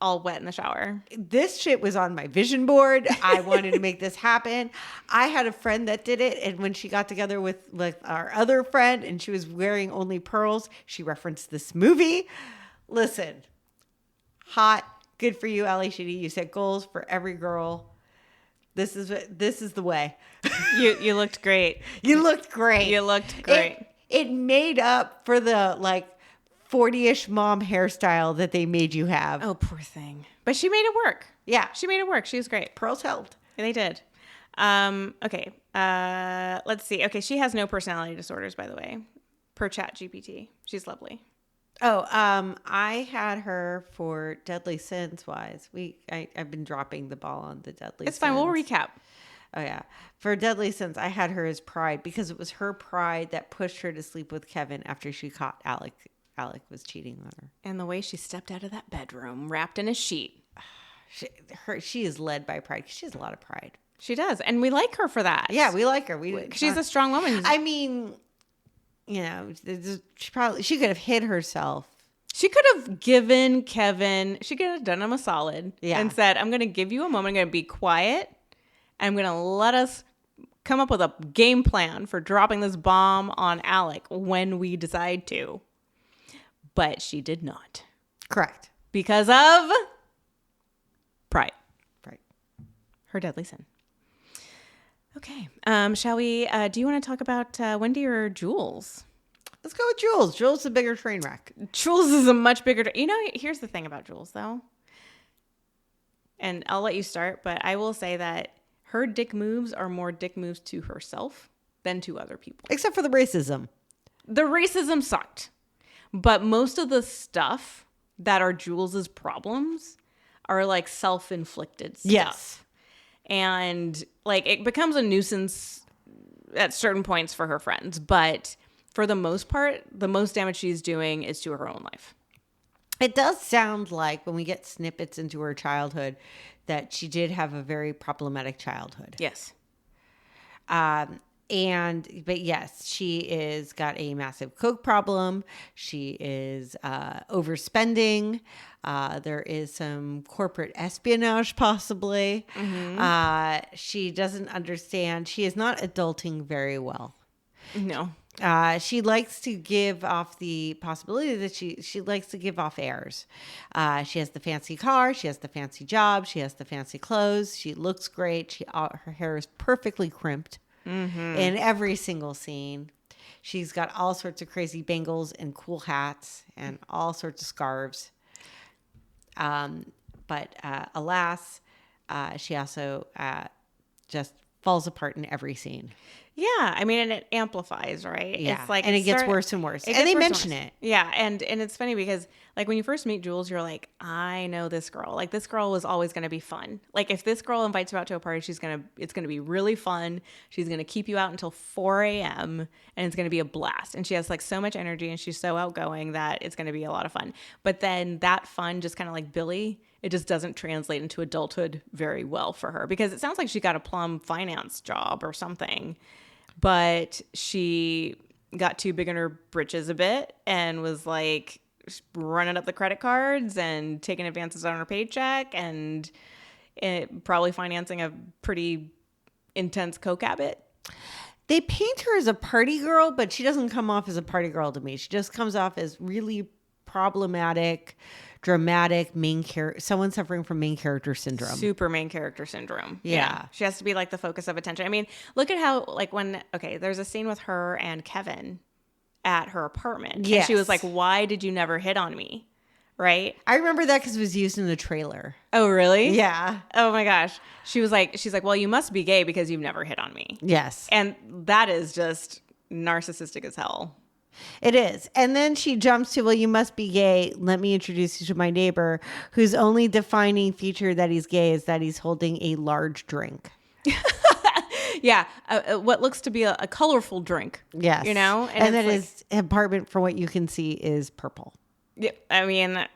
all wet in the shower. This shit was on my vision board. I wanted to make this happen. I had a friend that did it, and when she got together with our other friend and she was wearing only pearls, she referenced this movie. Listen, hot, good for you, Ali Sheedy. You set goals for every girl. This is the way. You looked great. You looked great. You looked great. It made up for the 40-ish mom hairstyle that they made you have. Oh, poor thing. But she made it work. Yeah. She made it work. She was great. Pearls helped. They did. Okay. Let's see. Okay, she has no personality disorders, by the way, per Chat GPT. She's lovely. Oh, I had her for Deadly Sins wise. I've been dropping the ball on the Deadly Sins. It's fine. We'll recap. Oh yeah. For Deadly Sins, I had her as pride because it was her pride that pushed her to sleep with Kevin after she caught Alec. Alec was cheating on her. And the way she stepped out of that bedroom, wrapped in a sheet. She is led by pride. She has a lot of pride. She does. And we like her for that. Yeah, we like her. She's a strong woman. I mean, she could have hid herself. She could have given Kevin, she could have done him a solid and said, I'm going to give you a moment. I'm going to be quiet. I'm going to let us come up with a game plan for dropping this bomb on Alec when we decide to. But she did not. Correct. because of pride. Right. Her deadly sin. Okay. Shall we? Do you want to talk about Wendy or Jules? Let's go with Jules. Jules is a bigger train wreck. Jules is a much bigger. Here's the thing about Jules, though. And I'll let you start, but I will say that her dick moves are more dick moves to herself than to other people. Except for the racism. The racism sucked. But most of the stuff that are Jules's problems are like self-inflicted stuff. Yes. And like it becomes a nuisance at certain points for her friends. But for the most part, the most damage she's doing is to her own life. It does sound like when we get snippets into her childhood that she did have a very problematic childhood. Yes. But yes, she is got a massive coke problem. She is overspending. There is some corporate espionage possibly. She doesn't understand. She is not adulting very well. No. She likes to give off the possibility that she likes to give off airs. She has the fancy car. She has the fancy job. She has the fancy clothes. She looks great. Her hair is perfectly crimped in every single scene. She's got all sorts of crazy bangles and cool hats and all sorts of scarves. But alas, she also just falls apart in every scene. Yeah, I mean, and it amplifies, right? Yeah, It's like and it gets worse and worse. And they mention it. Yeah, and it's funny because like when you first meet Jules, you're like, I know this girl. Like this girl was always going to be fun. Like if this girl invites you out to a party, it's going to be really fun. She's going to keep you out until 4 a.m. and it's going to be a blast. And she has like so much energy and she's so outgoing that it's going to be a lot of fun. But then that fun, just kind of like Billy, it just doesn't translate into adulthood very well for her because it sounds like she got a plum finance job or something. But she got too big in her britches a bit and was like running up the credit cards and taking advances on her paycheck and probably financing a pretty intense coke habit. They paint her as a party girl, but she doesn't come off as a party girl to me. She just comes off as really problematic, dramatic someone suffering from main character syndrome. Super main character syndrome. Yeah. She has to be like the focus of attention. I mean, look at how like there's a scene with her and Kevin at her apartment. Yes. And she was like, why did you never hit on me? Right? I remember that because it was used in the trailer. Oh, really? Yeah. Oh my gosh. She's like, well, you must be gay because you've never hit on me. Yes. And that is just narcissistic as hell. It is. And then she jumps to, well, you must be gay. Let me introduce you to my neighbor, whose only defining feature that he's gay is that he's holding a large drink. Yeah. What looks to be a colorful drink. Yes. You know? And then his apartment, from what you can see, is purple. Yeah. I mean,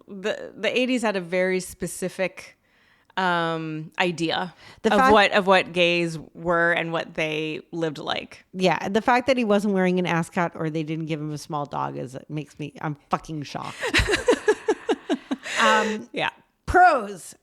the 80s had a very specific idea of what gays were and what they lived like. Yeah, the fact that he wasn't wearing an ascot or they didn't give him a small dog I'm fucking shocked. Yeah. Pros.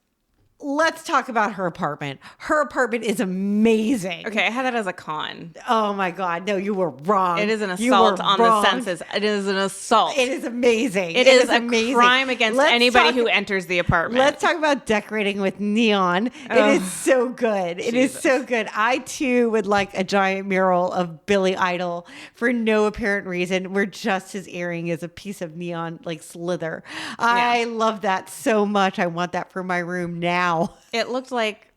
Let's talk about her apartment. Her apartment is amazing. Okay, I had that as a con. Oh my God. No, you were wrong. It is an You assault were on wrong. the senses. It is an assault. It is amazing. It is amazing. a crime against anybody who enters the apartment. Let's talk about decorating with neon. It is so good. It is so good. I too would like a giant mural of Billy Idol for no apparent reason, where just his earring is a piece of neon like slither. I love that so much. I want that for my room now. It looked like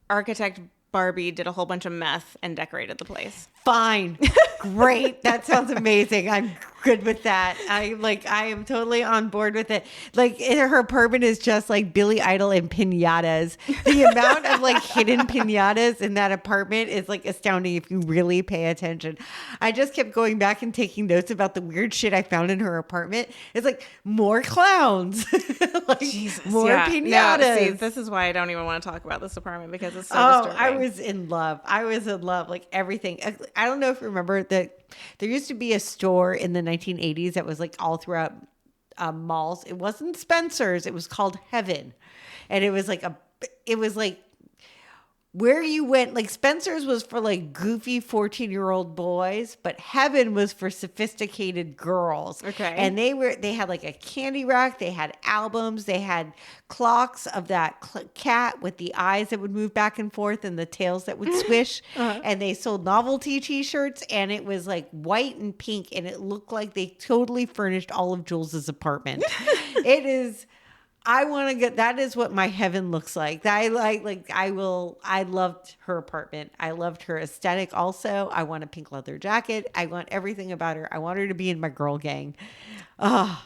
architect Barbie did a whole bunch of meth and decorated the place. Fine. Great. That sounds amazing. I'm good with that. I am totally on board with it. Like her apartment is just like Billy Idol and piñatas. The amount of like hidden piñatas in that apartment is like astounding if you really pay attention. I just kept going back and taking notes about the weird shit I found in her apartment. It's like more clowns. Like, Jesus, more piñatas. No, see, this is why I don't even want to talk about this apartment because it's so disturbing. I was in love. Like everything. I don't know if you remember that there used to be a store in the 1980s that was like all throughout malls. It wasn't Spencer's. It was called Heaven. And it was like where you went, like Spencer's was for like goofy 14-year-old boys, but Heaven was for sophisticated girls. Okay. And they had like a candy rack, they had albums, they had clocks of that cat with the eyes that would move back and forth and the tails that would swish. And they sold novelty t-shirts, and it was like white and pink, and it looked like they totally furnished all of Jules's apartment. It is... I want to get, that is what my Heaven looks like. I loved her apartment. I loved her aesthetic also. I want a pink leather jacket. I want everything about her. I want her to be in my girl gang. Oh,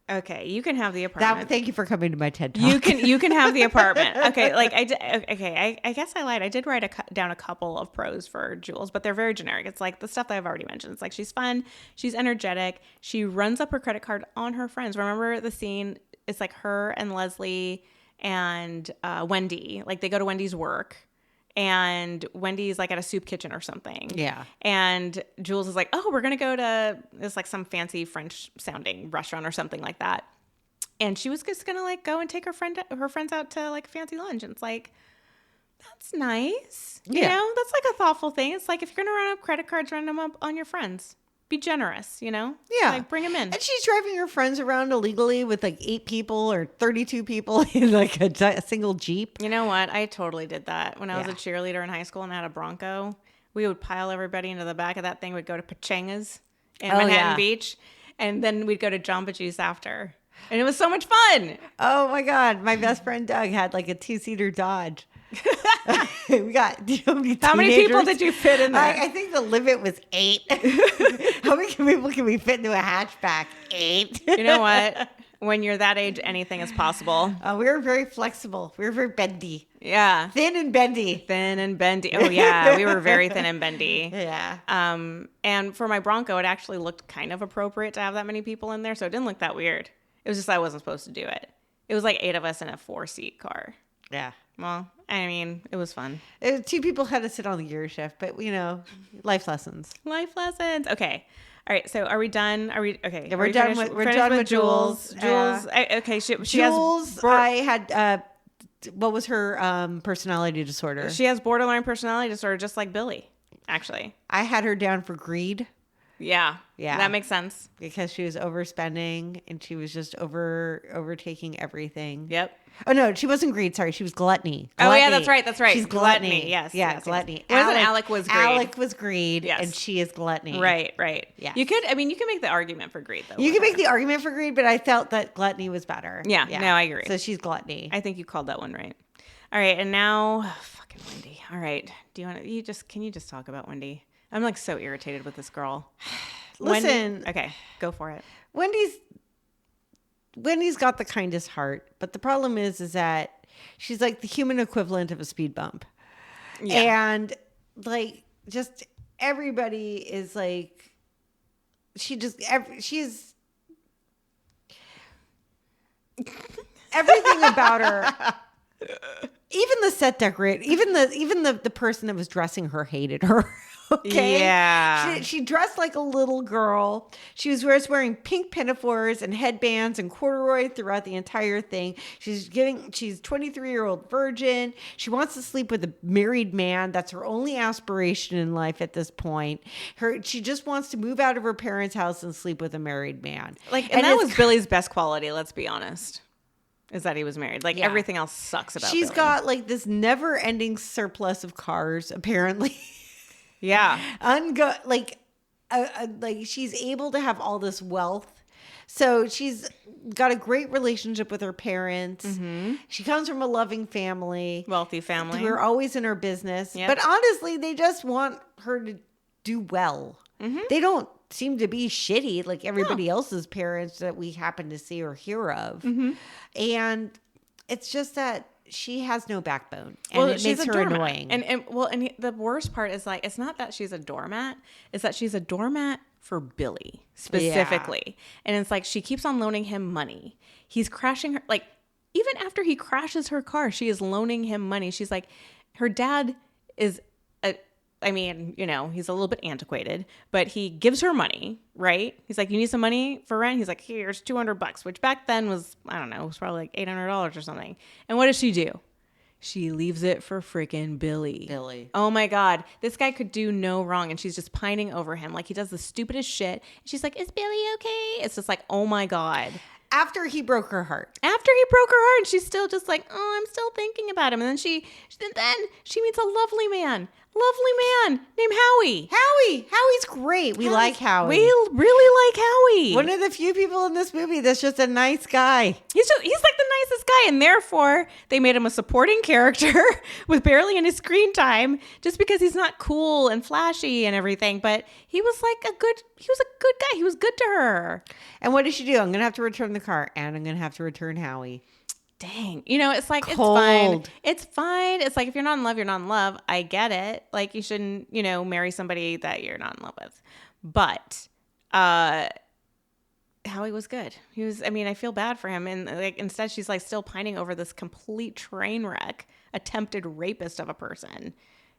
Okay, you can have the apartment. thank you for coming to my TED Talk. You can have the apartment. Okay, like I guess I lied. I did write down a couple of pros for Jules, but they're very generic. It's like the stuff that I've already mentioned. It's like she's fun, she's energetic, she runs up her credit card on her friends. Remember the scene? It's like her and Leslie and Wendy. Like they go to Wendy's work, and Wendy's like at a soup kitchen or something. Yeah. And Jules is like, oh, we're going to go to this like some fancy French sounding restaurant or something like that. And she was just going to like go and take her friends out to like a fancy lunch. And it's like, that's nice. You know, that's like a thoughtful thing. It's like, if you're going to run up credit cards, run them up on your friends. Be generous, you know? Yeah. Like bring them in. And she's driving her friends around illegally with like 8 people or 32 people in like a single Jeep. You know what? I totally did that. When I was Yeah. a cheerleader in high school and had a Bronco, we would pile everybody into the back of that thing. We'd go to Pachangas in Manhattan Beach, and then we'd go to Jamba Juice after. And it was so much fun. Oh my God. My best friend Doug had like a 2-seater Dodge. We got How many people did you fit in there? I think the limit was 8. How many people can we fit into a hatchback? 8. You know what? When you're that age, anything is possible. We were very flexible. We were very bendy. Yeah. Thin and bendy. Thin and bendy. Oh, yeah. We were very thin and bendy. Yeah. And for my Bronco, it actually looked kind of appropriate to have that many people in there, so it didn't look that weird. It was just I wasn't supposed to do it. It was like 8 of us in a 4-seat car. Yeah. Well, I mean, it was fun. 2 people had to sit on the gear shift, but you know, life lessons. Life lessons. Okay. All right. So are we done? Are we okay? Yeah, we're done finished, with Jules. Jules. Jules. Okay. She Jules, has. I had. What was her personality disorder? She has borderline personality disorder, just like Billy. Actually. I had her down for greed. Yeah. Yeah. That makes sense. Because she was overspending and she was just overtaking everything. Yep. Oh no, she wasn't greed. Sorry, she was gluttony. Oh yeah, that's right. She's gluttony. Yes. Yeah, yes, gluttony. Yes. Alec was greed. Alec was greed, Yes. and she is gluttony. Right. Right. Yes. You could. I mean, you can make the argument for greed though. You can make the argument for greed, but I felt that gluttony was better. Yeah. No, I agree. So she's gluttony. I think you called that one right. All right, and now fucking Wendy. All right. Do you want to? Can you just talk about Wendy? I'm like so irritated with this girl. Listen. Okay, go for it. Wendy's got the kindest heart, but the problem is that she's like the human equivalent of a speed bump. Yeah. And like just everybody is like she's everything about her. Even the set decorator, even the person that was dressing her hated her. Okay. Yeah. She dressed like a little girl. She was wearing pink pinafores and headbands and corduroy throughout the entire thing. She's 23-year-old virgin. She wants to sleep with a married man. That's her only aspiration in life at this point. She just wants to move out of her parents' house and sleep with a married man. And that was Billy's best quality, let's be honest. Is that he was married. Like Yeah. everything else sucks about She's Billy. got like this never-ending surplus of cars, apparently. Yeah. Like she's able to have all this wealth. So she's got a great relationship with her parents. Mm-hmm. She comes from a loving family. Wealthy family. We're always in her business. Yep. But honestly, they just want her to do well. Mm-hmm. They don't seem to be shitty like everybody else's parents that we happen to see or hear of. Mm-hmm. And it's just that she has no backbone, and it makes her doormat. annoying. And the worst part is like it's not that she's a doormat; it's that she's a doormat for Billy specifically. And it's like she keeps on loaning him money. He's crashing her like even after he crashes her car, she is loaning him money. She's like, her dad is I mean, you know, he's a little bit antiquated, but he gives her money, right? He's like, you need some money for rent? He's like, here's $200, which back then was, I don't know, it was probably like $800 or something. And what does she do? she leaves it for freaking Billy. Billy. Oh my God. This guy could do no wrong. And she's just pining over him. Like he does the stupidest shit. And she's like, is Billy okay? It's just like, oh my God. After he broke her heart. After he broke her heart, and she's still just like, oh, I'm still thinking about him. And then she meets a lovely man named Howie. Howie's great. We like Howie. We really like Howie. One of the few people in this movie that's just a nice guy. He's like the nicest guy, and therefore they made him a supporting character with barely any screen time, just because he's not cool and flashy and everything. But he was a good guy. He was good to her. And what did she do? I'm gonna have to return the car, and I'm gonna have to return Howie. Dang. It's like, Cold. it's fine. It's fine. It's like, if you're not in love, you're not in love. I get it. Like, you shouldn't, marry somebody that you're not in love with. But Howie was good. I feel bad for him. And like, instead she's like still pining over this complete train wreck, attempted rapist of a person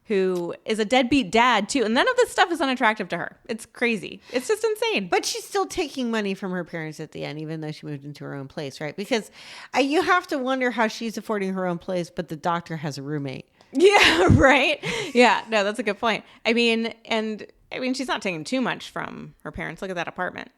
who is a deadbeat dad too. And none of this stuff is unattractive to her. It's crazy. It's just insane. But she's still taking money from her parents at the end, even though she moved into her own place, right? Because you have to wonder how she's affording her own place, but the doctor has a roommate. Yeah, right. Yeah, no, that's a good point. She's not taking too much from her parents. Look at that apartment.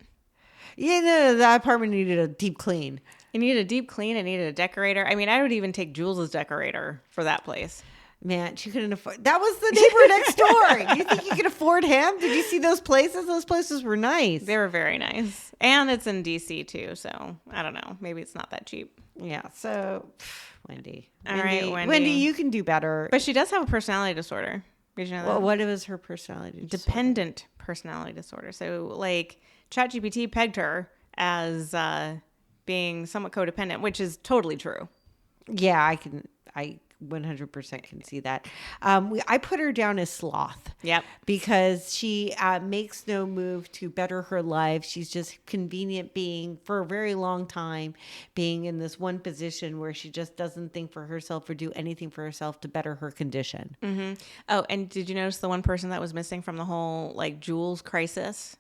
Yeah, no, that apartment needed a deep clean. It needed a deep clean. It needed a decorator. I would even take Jules' decorator for that place. Man, she couldn't afford. That was the neighbor next door. You think you could afford him? Did you see those places? Those places were nice. They were very nice. And it's in DC too, so I don't know. Maybe it's not that cheap. Yeah, so Wendy. All right, Wendy. Wendy, you can do better. But she does have a personality disorder. Did you know that? Well, what was her personality disorder? Dependent personality disorder. So like ChatGPT pegged her as being somewhat codependent, which is totally true. Yeah, I 100% can see that. I put her down as sloth. Yep. Because she makes no move to better her life. She's just convenient being for a very long time, being in this one position where she just doesn't think for herself or do anything for herself to better her condition. Mm-hmm. Oh, and did you notice the one person that was missing from the whole like Jules crisis?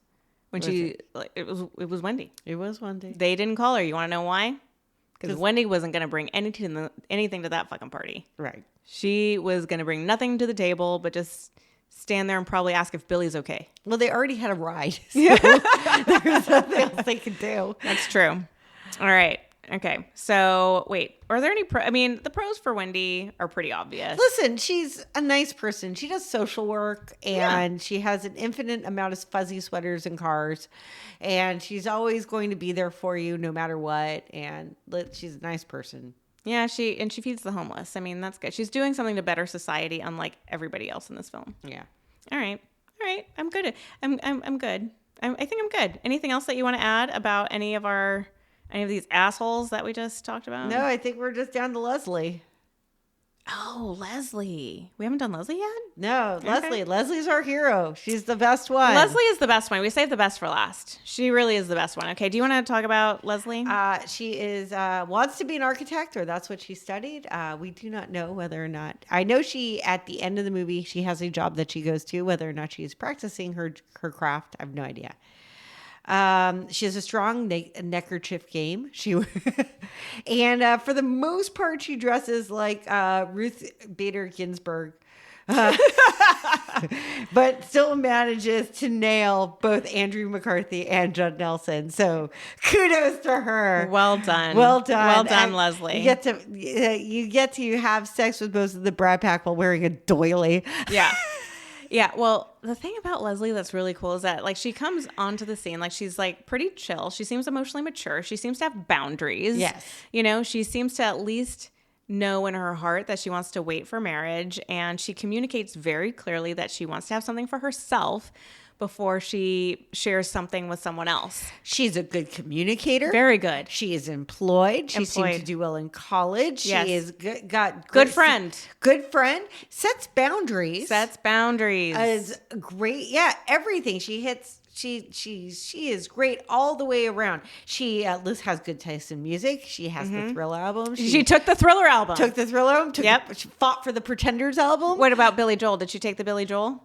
When it was Wendy. It was Wendy. They didn't call her. You want to know why? Because Wendy wasn't going to bring anything to that fucking party. Right. She was going to bring nothing to the table, but just stand there and probably ask if Billy's okay. Well, they already had a ride. So there's nothing else they could do. That's true. All right. Okay. So wait, are there any the pros for Wendy are pretty obvious. Listen, she's a nice person. She does social work and she has an infinite amount of fuzzy sweaters and cars, and she's always going to be there for you no matter what. And she's a nice person. Yeah, she feeds the homeless. That's good. She's doing something to better society, unlike everybody else in this film. Yeah. All right. I'm good. I'm good. I think I'm good. Anything else that you want to add about any of these assholes that we just talked about? No, I think we're just down to Leslie. Oh, Leslie. We haven't done Leslie yet? No, Okay. Leslie. Leslie's our hero. She's the best one. Leslie is the best one. We saved the best for last. She really is the best one. Okay, do you want to talk about Leslie? She is wants to be an architect, or that's what she studied. We do not know whether or not. I know she, at the end of the movie, she has a job that she goes to. Whether or not she is practicing her craft, I have no idea. She has a strong neckerchief game. And for the most part, she dresses like Ruth Bader Ginsburg, but still manages to nail both Andrew McCarthy and Judd Nelson. So kudos to her. Well done. Well done. Well done, And Leslie. you get to have sex with both of the Brat Pack while wearing a doily. Yeah. Yeah, well, the thing about Leslie that's really cool is that, like, she comes onto the scene, like, she's, like, pretty chill. She seems emotionally mature. She seems to have boundaries. Yes. She seems to at least know in her heart that she wants to wait for marriage, and she communicates very clearly that she wants to have something for herself before she shares something with someone else. She's a good communicator. Very good. She is employed. She seemed to do well in college. Yes. She is got Good friend. Good friend. Sets boundaries. Is great. Yeah, everything. She hits. She is great all the way around. She Liz has good taste in music. She has the Thriller album. She took the Thriller album. She fought for the Pretenders album. What about Billy Joel? Did she take the Billy Joel?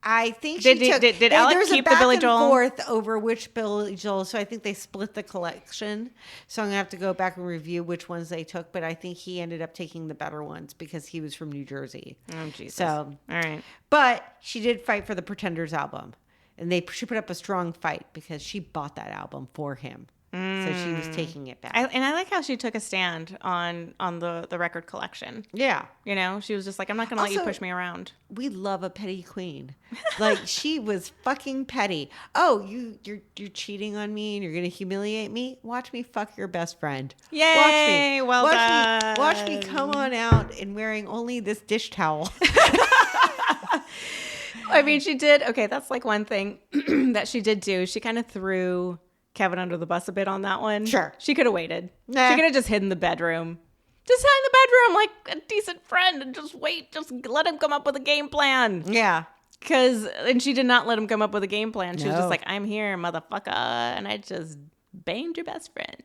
I think Did Alec there was keep a the back Billy and Joel? forth over which Billy Joel. So I think they split the collection. So I'm gonna have to go back and review which ones they took. But I think he ended up taking the better ones because he was from New Jersey. Oh, Jesus. So All right. but she did fight for the Pretenders album, and she put up a strong fight because she bought that album for him. So she was taking it back. And I like how she took a stand on the record collection. Yeah. You know, she was just like, I'm not going to let you Also- push me around. We love a petty queen. Like she was fucking petty. Oh, you're cheating on me and you're gonna humiliate me? Watch me fuck your best friend. Yay! Well watch Watch me done. come on out and wearing only this dish towel. I mean, she did. Okay, that's like one thing that she did do. She kind of threw Kevin under the bus a bit on that one. Sure. She could have waited. Nah. She could have just hid in the bedroom. Just hide in the bedroom like a decent friend and just wait. Just let him come up with a game plan. Yeah. And she did not let him come up with a game plan. She was No. just like, I'm here, motherfucker. And I just banged your best friend.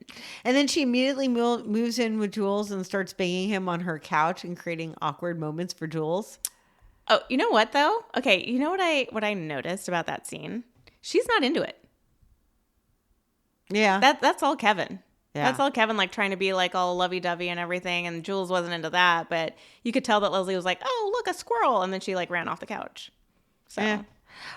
And then she immediately moves in with Jules and starts banging him on her couch and creating awkward moments for Jules. Oh, you know what though? Okay, you know what I noticed about that scene? She's not into it. Yeah. That's all Kevin. Yeah. That's all Kevin, like trying to be like all lovey-dovey and everything. And Jules wasn't into that, but you could tell that Leslie was like, "Oh, look, a squirrel," and then she like ran off the couch. So Yeah.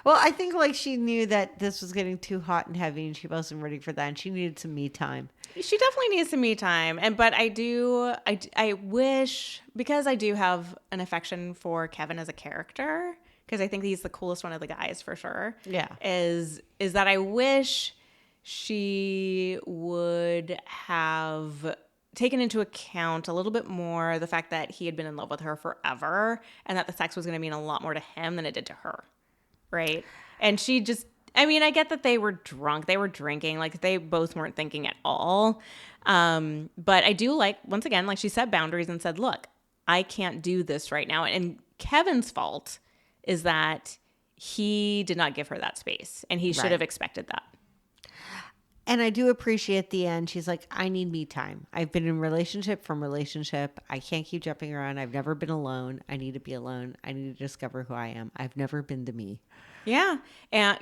Well, I think like she knew that this was getting too hot and heavy and she wasn't ready for that and she needed some me time. she definitely needs some me time. But I wish, because I do have an affection for Kevin as a character, because I think he's the coolest one of the guys for sure. Yeah. Is that I wish she would have taken into account a little bit more the fact that he had been in love with her forever and that the sex was going to mean a lot more to him than it did to her. Right. And she just, I mean, I get that they were drunk. They were drinking. Like they both weren't thinking at all. But I do like, once again, like she set boundaries and said, look, I can't do this right now. And Kevin's fault is that he did not give her that space and he should Right. have expected that. And I do appreciate the end. She's like, I need me time. I've been in relationship from relationship. I can't keep jumping around. I've never been alone. I need to be alone. I need to discover who I am. I've never been to me. Yeah. And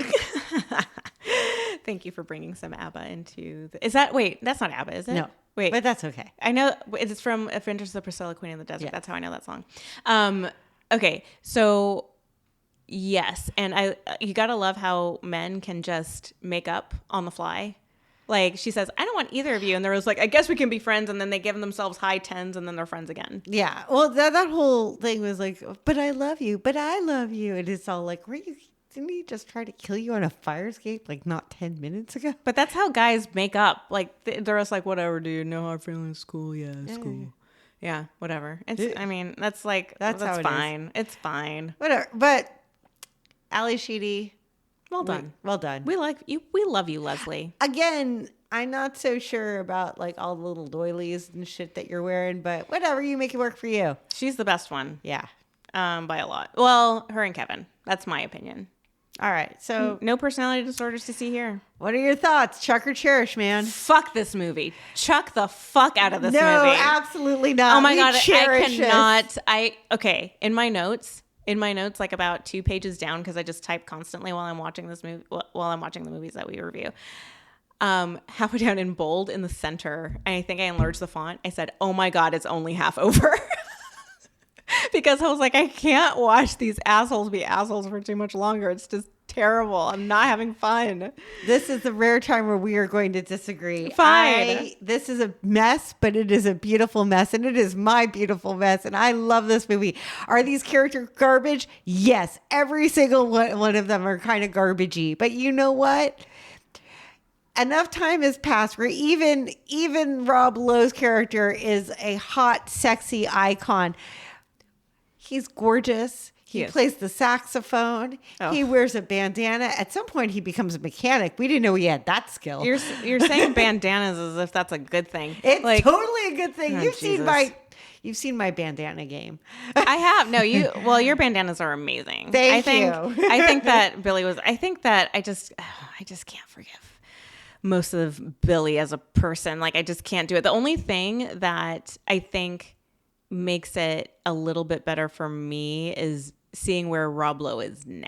thank you for bringing some ABBA into the, is that, wait, that's not ABBA, is it? No. Wait. But that's okay. I know it's from Adventures of the Priscilla, Queen of the Desert. Yeah. That's how I know that song. Okay. So yes. And you got to love how men can just make up on the fly. Like she says, I don't want either of you. And there was like, I guess we can be friends. And then they give themselves high tens and then they're friends again. Yeah. Well, that whole thing was like, but I love you. But I love you. And it's all like, didn't he just try to kill you on a fire escape like not 10 minutes ago? But that's how guys make up. Like they're just like, whatever, dude. No hard feelings. Cool. Yeah, it's cool. Yeah, whatever. It's. I mean, that's like That's how it is. fine. It's fine. Whatever. But Ali Sheedy, Well done. well done. We like you. We love you, Leslie. Again, I'm not so sure about like all the little doilies and shit that you're wearing, but whatever, you make it work for you. She's the best one. Yeah. By a lot. Well, her and Kevin. That's my opinion. All right. So No personality disorders to see here. what are your thoughts? Chuck or cherish, man? Fuck this movie. Chuck the fuck out of this No, movie. absolutely not. Oh my We God. I cherish cannot. Okay. In my notes, like about 2 pages down, because I just type constantly while I'm watching this movie, while I'm watching the movies that we review. Halfway down in bold in the center, and I think I enlarged the font. I said, "Oh my God, it's only half over." Because I was like, I can't watch these assholes be assholes for too much longer. It's just terrible. I'm not having fun. This is the rare time where we are going to disagree. Fine. This is a mess, but it is a beautiful mess, and it is my beautiful mess, and I love this movie. Are these characters garbage? Yes. Every single one of them are kind of garbagey. But you know what? Enough time has passed where even Rob Lowe's character is a hot, sexy icon. He's gorgeous. He is. plays the saxophone. Oh. He wears a bandana. At some point, he becomes a mechanic. We didn't know he had that skill. You're saying bandanas as if that's a good thing. It's like, totally a good thing. Oh, You've Jesus. seen my bandana game. I have. No, your bandanas are amazing. Thank you. I think that Billy was, I think that I just can't forgive most of Billy as a person. Like, I just can't do it. The only thing that I think makes it a little bit better for me is seeing where Rob Lowe is now.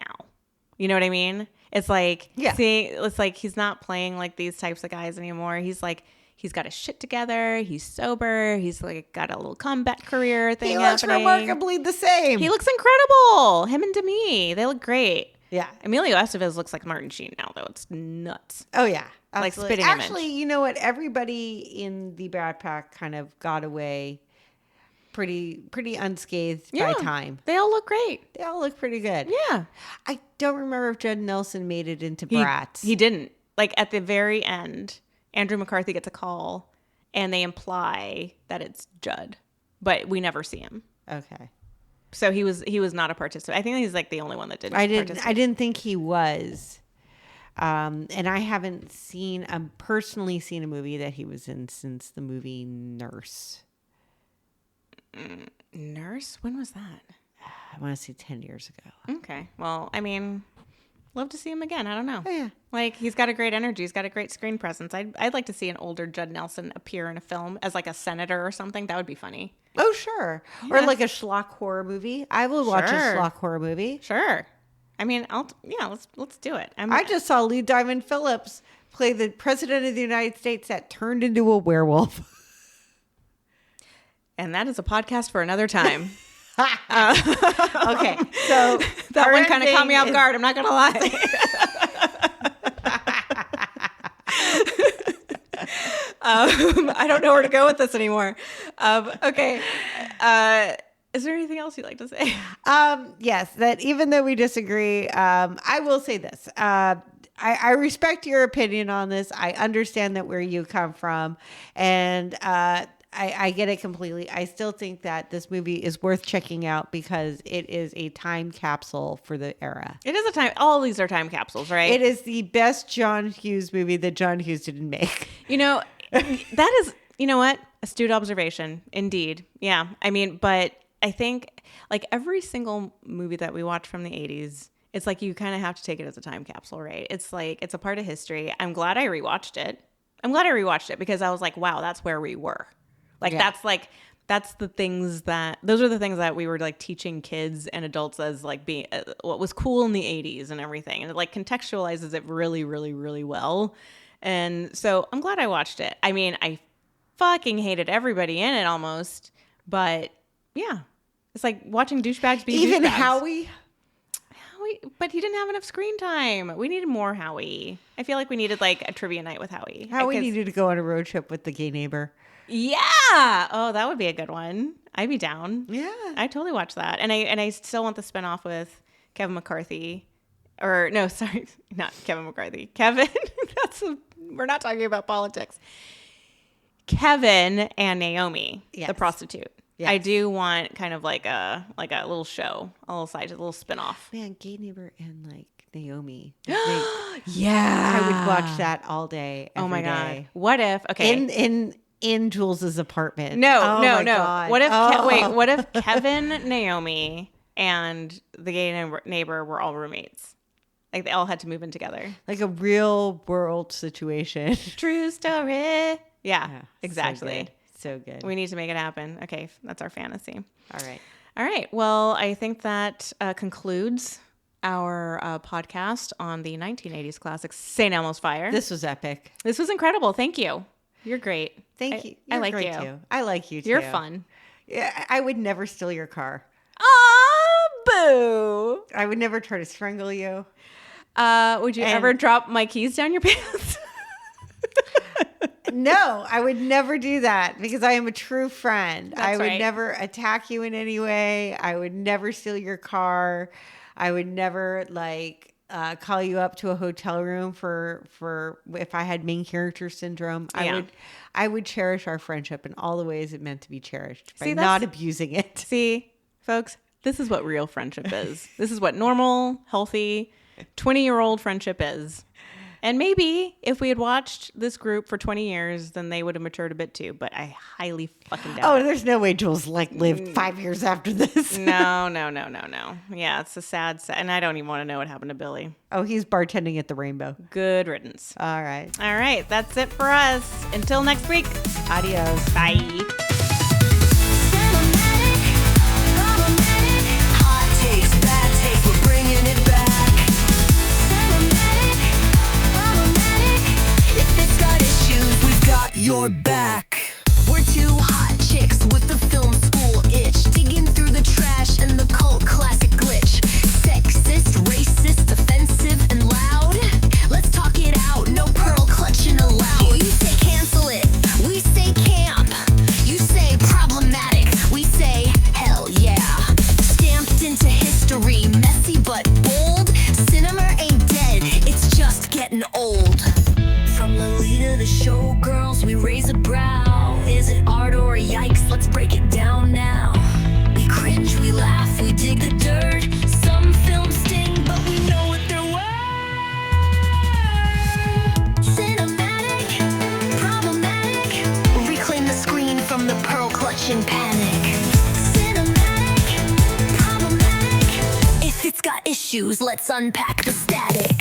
You know what I mean? It's like Yeah. it's like he's not playing like these types of guys anymore. He's like he's got his shit together. He's sober. He's like got a little comeback career thing. He looks happening. remarkably the same. He looks incredible. Him and Demi, they look great. Yeah. Emilio Estevez looks like Martin Sheen now, though. It's nuts. Oh yeah. Like Absolutely. spitting image. Actually, you know what? Everybody in the Brat Pack kind of got away pretty unscathed by time. They all look great. They all look pretty good. Yeah. I don't remember if Judd Nelson made it into He Bratz. didn't. Like at the very end, Andrew McCarthy gets a call and they imply that it's Judd, but we never see him. Okay. So he was not a participant. I think he's like the only one that didn't participate. I didn't think he was. And I haven't personally seen a movie that he was in since the movie Nurse. Nurse? When was that? I want to say 10 years ago. Okay. Well, I mean, love to see him again. I don't know. Oh, yeah. Like he's got a great energy. He's got a great screen presence. I'd like to see an older Judd Nelson appear in a film as like a senator or something. That would be funny. Oh, sure. Yeah. Or like a schlock horror movie. I will watch a Sure. schlock horror movie. Sure. I mean, let's do it. I just saw Lee Diamond Phillips play the president of the United States that turned into a werewolf. And that is a podcast for another time. Okay, so That one kind of caught me off guard. I'm not going to lie. I don't know where to go with this anymore. Okay. Is there anything else you'd like to say? Yes, that even though we disagree, I will say this. I respect your opinion on this. I understand that where you come from, and I get it completely. I still think that this movie is worth checking out because it is a time capsule for the era. It is a time. All these are time capsules, right? It is the best John Hughes movie that John Hughes didn't make. You know, that is, you know what? Astute observation. Indeed. Yeah. I mean, but I think like every single movie that we watch from the 80s, it's like you kind of have to take it as a time capsule, right? It's like it's a part of history. I'm glad I rewatched it. Because I was like, wow, that's where we were. Like Yeah. that's the things those are the things that we were like teaching kids and adults as like being what was cool in the 80s and everything. And it like contextualizes it really, really, really well. And so I'm glad I watched it. I mean, I fucking hated everybody in it almost, but yeah, it's like watching douchebags be Even douchebags. Howie. But he didn't have enough screen time. We needed more Howie. I feel like we needed like a trivia night with Howie. Howie 'Cause- needed to go on a road trip with the gay neighbor. Yeah. Oh, that would be a good one. I'd be down. Yeah. I totally watch that. And I still want the spinoff with Kevin McCarthy. Or no, sorry, not Kevin McCarthy. Kevin. We're not talking about politics. Kevin and Naomi, Yes. the prostitute. Yes. I do want kind of like a little show, a little side, a little spinoff. Man, gay neighbor and like Naomi. Yeah. I would watch that all day. Oh my every God. day. What if, okay. In Jules's apartment. No. Oh my God. What if Oh. what if Kevin, Naomi, and the gay neighbor were all roommates? Like they all had to move in together. Like a real world situation. True story. Yeah, exactly. So good. We need to make it happen. Okay, that's our fantasy. All right. All right. Well, I think that concludes our podcast on the 1980s classic St. Elmo's Fire. This was epic. This was incredible. Thank you. You're great. Thank you. I You're like great you. Too. I like you too. You're fun. Yeah, I would never steal your car. Aw, boo. I would never try to strangle you. Would you ever drop my keys down your pants? No, I would never do that because I am a true friend. That's I would right. never attack you in any way. I would never steal your car. I would never call you up to a hotel room for if I had main character syndrome. Yeah. I would cherish our friendship in all the ways it meant to be cherished by See, not abusing it. See, folks, this is what real friendship is. This is what normal, healthy, 20-year-old friendship is. And maybe if we had watched this group for 20 years, then they would have matured a bit too. But I highly fucking doubt Oh, it. there's no way Jules lived 5 years after this. No. Yeah, it's a sad, and I don't even want to know what happened to Billy. Oh, he's bartending at the Rainbow. Good riddance. All right. All right, that's it for us. Until next week. Adios. Bye. Hot takes, bad takes, we're bringing it back. shoes, let's unpack the static.